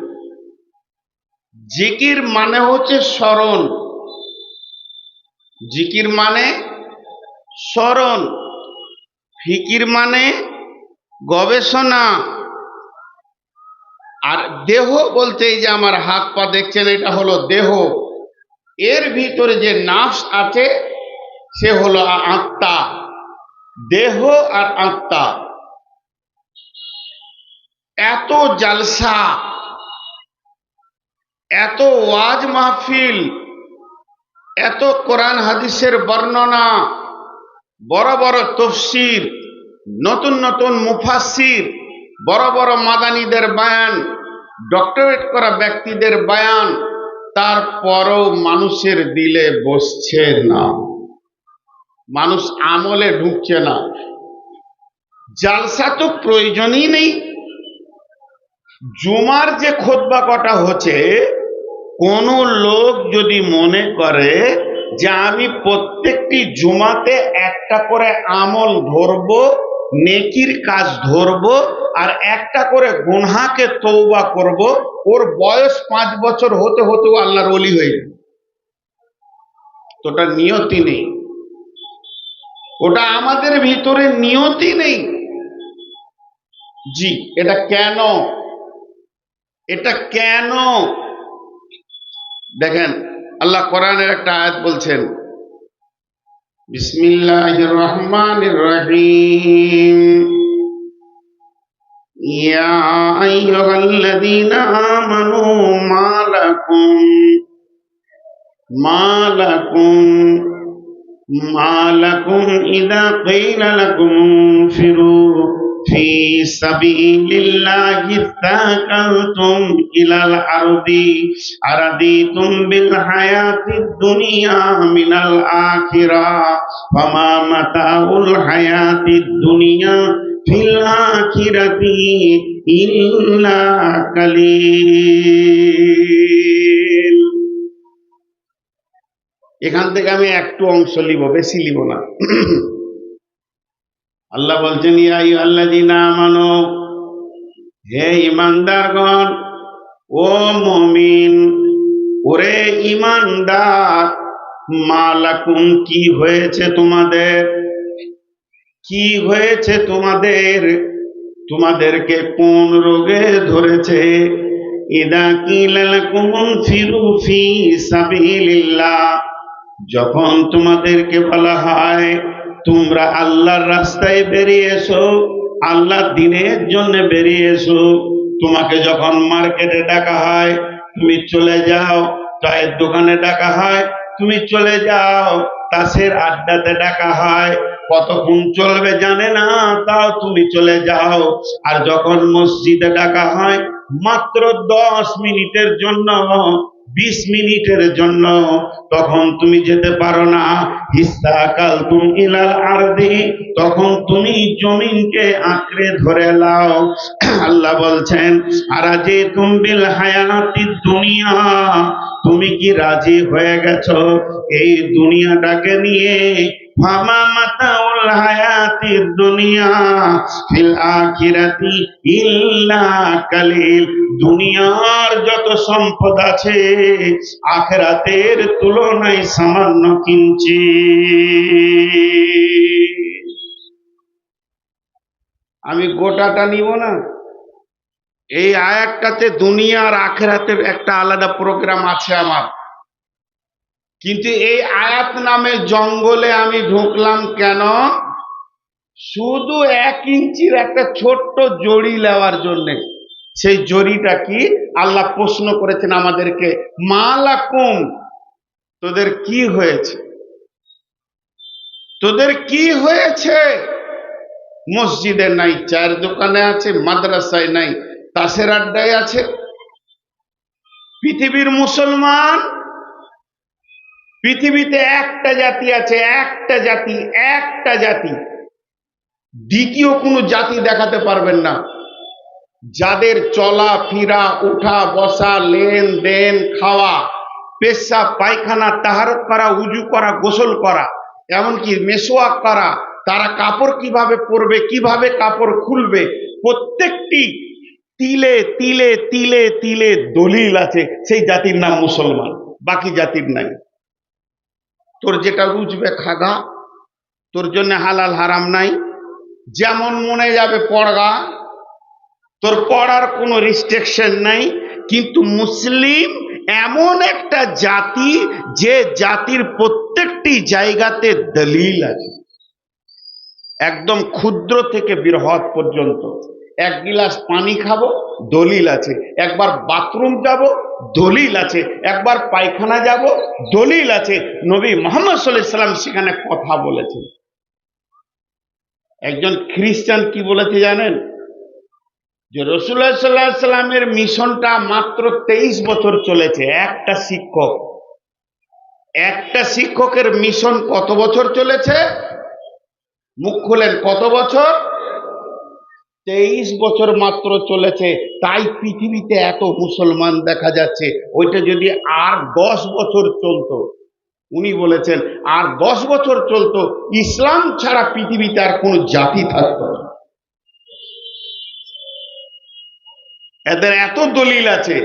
জিকির মানে হচ্ছে স্মরণ, জিকির মানে স্মরণ, ফিকির মানে গবেষণা, আর দেহ বলতে এই যে আমার হাত পা দেখছেন এটা হলো দেহ, এর ভিতরে যে নাফস আছে সে হলো আত্মা। দেহ আর আত্মা। এত জালসা, এত ওয়াজ মাহফিল, এত কোরআন হাদিসের বর্ণনা, বড় বড় তফসির, নতুন নতুন মুফাসসির, বড় বড় মাদানীদের বয়ান, ডক্টরেট করা ব্যক্তিদের বয়ান, তারপরও মানুষের দিলে বসছে না, মানুষ আমলে ঢুকছে না। জালসা তো প্রয়োজনই নেই। জুমার যে খুতবা কটা হচ্ছে, কোন লোক যদি মনে করে যে আমি প্রত্যেকটি জুমাতে একটা করে আমল ধরবো, নেকির কাজ ধরবো, আর একটা করে গুনহাকে তওবা করব, ওর বয়স 5 বছর হতে হতে আল্লাহর ওলি হয়ে যাবে। তো ওটা নিয়তি নেই, ওটা আমাদের ভিতরে নিয়তি নেই। জি, এটা কেন? এটা কেন দেখেন, আল্লাহ কোরআনের একটা আয়াত বলছেন, বিসমিল্লাহির রহমানির রহিম, ইয়া আইয়ুহাল্লাযীনা আমানু মা লাকুম ইযা ক্বিলা লাকুম في سبيل الله اتاكلتم إلى الأرض أرضيتم بالحياة الدنيا من الآخرة فما متاع الحياة الدنيا في الآخرة إلا قليل। এখান থেকে আমি একটু অংশ লিব, বেশি লিব না। আল্লাহ বলছেন ইয়া আইয়ুহাল্লাযীনা আমানু, হে ঈমানদারগণ, ও মুমিন, ওরে ঈমানদার, মালাকুম, কি হয়েছে তোমাদের, কি হয়েছে তোমাদের, তোমাদেরকে কোন রোগে ধরেছে? ইদা কিলা লাকুম ফিরু ফি সাবিলিল্লাহ, যখন তোমাদেরকে বলা হয় তোমরা আল্লাহর রাস্তায় বেরিয়ে এসো, আল্লাহর দ্বীনের জন্য বেরিয়ে এসো, তোমাকে যখন মার্কেটে ডাকা হয় তুমি চলে যাও, চায়ের দোকানে ডাকা হয় তুমি চলে যাও, তাসের আড্ডাতে ডাকা হয়, কতক্ষণ চলবে জানে না, তাও তুমি চলে যাও। আর যখন মসজিদে ডাকা হয় মাত্র 10 মিনিটের জন্য, 20 মিনিটের জন্য, তখন তুমি যেতে পারো না। ইস্তাকালতুম ইলাল আরদি, তখন তুমি জমিনকে আঁকড়ে ধরে লাও। আল্লাহ বলছেন আরাজিতুম বিল হায়াতিদ দুনিয়া, তুমি কি রাজি হয়ে গেছো এই দুনিয়াটাকে নিয়ে? ফামা মাতাউল হায়াতিদ দুনিয়া ফিল আখিরাতি ইল্লা কালিল, দুনিয়ার যত সম্পদ আছে আখিরাতের তুলনায় সামান্য কিঞ্চিৎ। আমি গোটাটা নিব না, এই আয়াতটাতে দুনিয়া আর আখিরাতের একটা আলাদা প্রোগ্রাম আছে আমার। কিন্তু এই আয়াত নামে জঙ্গলে আমি ঢুকলাম কেন? শুধু 1 ইঞ্চির একটা ছোট্ট জড়ি নেওয়ার জন্য। সেই জড়িটা কি? আল্লাহ প্রশ্ন করেছেন আমাদেরকে, মালাকুম, তোদের কি হয়েছে, তোদের কি হয়েছে? মসজিদে নাই, চায়ের দোকানে আছে, মাদ্রাসায় নাই, তাসের আড্ডায় আছে। পৃথিবীর মুসলমান, পৃথিবীতে একটা জাতি আছে, একটা জাতি, একটা জাতি, দ্বিতীয় কোনো জাতি দেখাতে পারবেন না, যাদের চলা ফিরা, উঠা বসা, লেনদেন, খাওয়া, পেশাব পায়খানা, তাহারত করা, উজু করা, গোসল করা, এমনকি মেসওয়াক করা, তারা কাপড় কিভাবে পরবে, কিভাবে কাপড় খুলবে, প্রত্যেকটি তিলে তিলে তিলে তিলে দলিল আছে। সেই জাতির নাম মুসলমান, বাকি জাতির নাই। তোর যেটা রুজবে খাগা, তোর জন্য হালাল হারাম নাই, যেমন মনে যাবে পড়গা, তোর পড়ার কোনো রিস্ট্রিকশন নাই। কিন্তু মুসলিম এমন একটা জাতি যে জাতির প্রত্যেকটি জায়গাতে দলিল আছে, একদম ক্ষুদ্র থেকে বৃহৎ পর্যন্ত। 1 গিলাস পানি খাবো, দলিল আছে। একবার বাথরুম যাব, দলিল আছে। একবার পায়খানা যাব, দলিল আছে। নবী মুহাম্মদ সাল্লাল্লাহু আলাইহি সাল্লাম সেখানে কথা বলেছেন। একজন খ্রিস্টান কি বলেছে জানেন? যে রাসূলুল্লাহ সাল্লাল্লাহু আলাইহি সাল্লামের মিশনটা মাত্র 23 বছর চলেছে। একটা শিক্ষকের মিশন কত বছর চলেছে? মুখ খুলেন, কত বছর? 23 বছর মাত্র চলেছে। তাই পৃথিবীতে এত মুসলমান দেখা যাচ্ছে। ওইটা যদি আর 10 বছর চলতো, উনি বলেছেন আর 10 বছর চলতো, ইসলাম ছাড়া পৃথিবীতে আর কোনো জাতি থাকতো না। এদের এত দলিল আছে,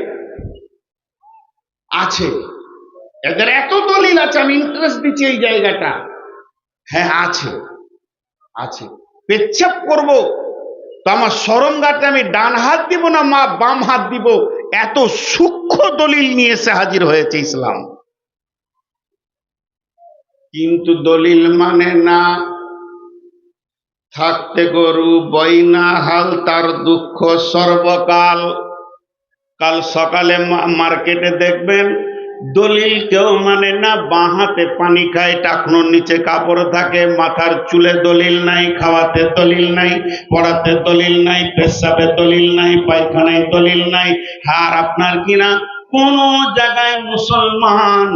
এদের এত দলিল আছে। আমি ইন্টারেস্ট দিচ্ছি এই জায়গাটা। হ্যাঁ, আছে। পেচ্ছাপ করব তো আমার শরম গাতে আমি ডান হাত দিব না বাম হাত দিব, এত সূক্ষ্ম দলিল নিয়ে এসে হাজির হয়েছে ইসলাম। কিন্তু দলিল মানে না, থাকতে গরু বইনা হাল, তার দুঃখ সর্বকাল। কাল সকালে মার্কেটে দেখবেন দলিল কেউ মানে না, বাঁ হাতে পানি খায়, টাকনোর নিচে কাপড় থাকে, মাথার চুলে দলিল নাই, খাওয়াতে দলিল নাই, পড়াতে দলিল নাই, পেশাবে দলিল নাই, পায়খানায় দলিল নাই। আর আপনার কিনা কোন জায়গায় মুসলমান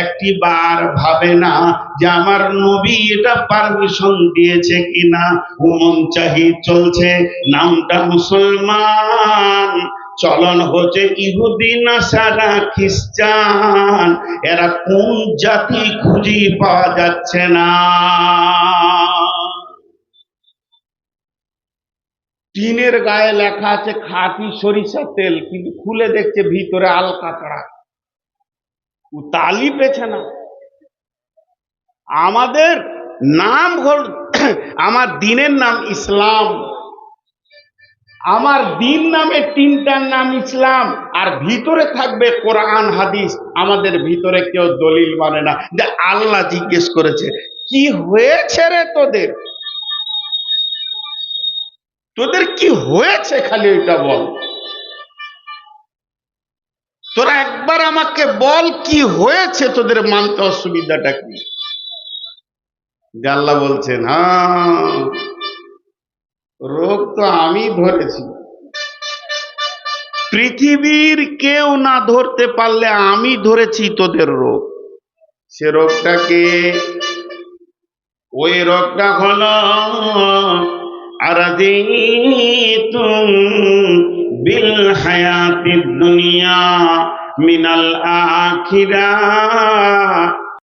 একটি বার ভাবে না যে আমার নবী এটা পারমিশন দিয়েছে কিনা। মন চাহি চলছে, নামটা মুসলমান, চলন হচ্ছে ইহুদি নাসারা খ্রিস্টান। এরা কোন জাতি খুঁজে পাওয়া যাচ্ছে না। টিনের গায়ে লেখা আছে খাঁটি সরিষার তেল, কিন্তু খুলে দেখছে ভিতরে আলকাতরা, তালি পেছে না। আমাদের নাম হল, আমার দিনের নাম ইসলাম, আমার দিন নামে তিনটার নাম ইসলাম, আর ভিতরে থাকবে কোরআন হাদিস। আমাদের ভিতরে কেউ দলিল মানে না। যে আল্লাহ জিজ্ঞেস করেছে কি হয়েছে রে তোদের, তোদের কি হয়েছে, খালি ওইটা বল। তোরা একবার আমাকে বল কি হয়েছে, তোদের মানতে অসুবিধাটা কি। আল্লাহ বলছেন হ্যাঁ, রোগ তো আমি ধরেছি, পৃথিবীর কেউ না ধরতে পারলে আমি ধরেছি তোদের রোগ। সে রোগটাকে, ওই রোগটা হলো আরাদিতুম বিল হায়াতিদ দুনিয়া মিনাল আখিরাহ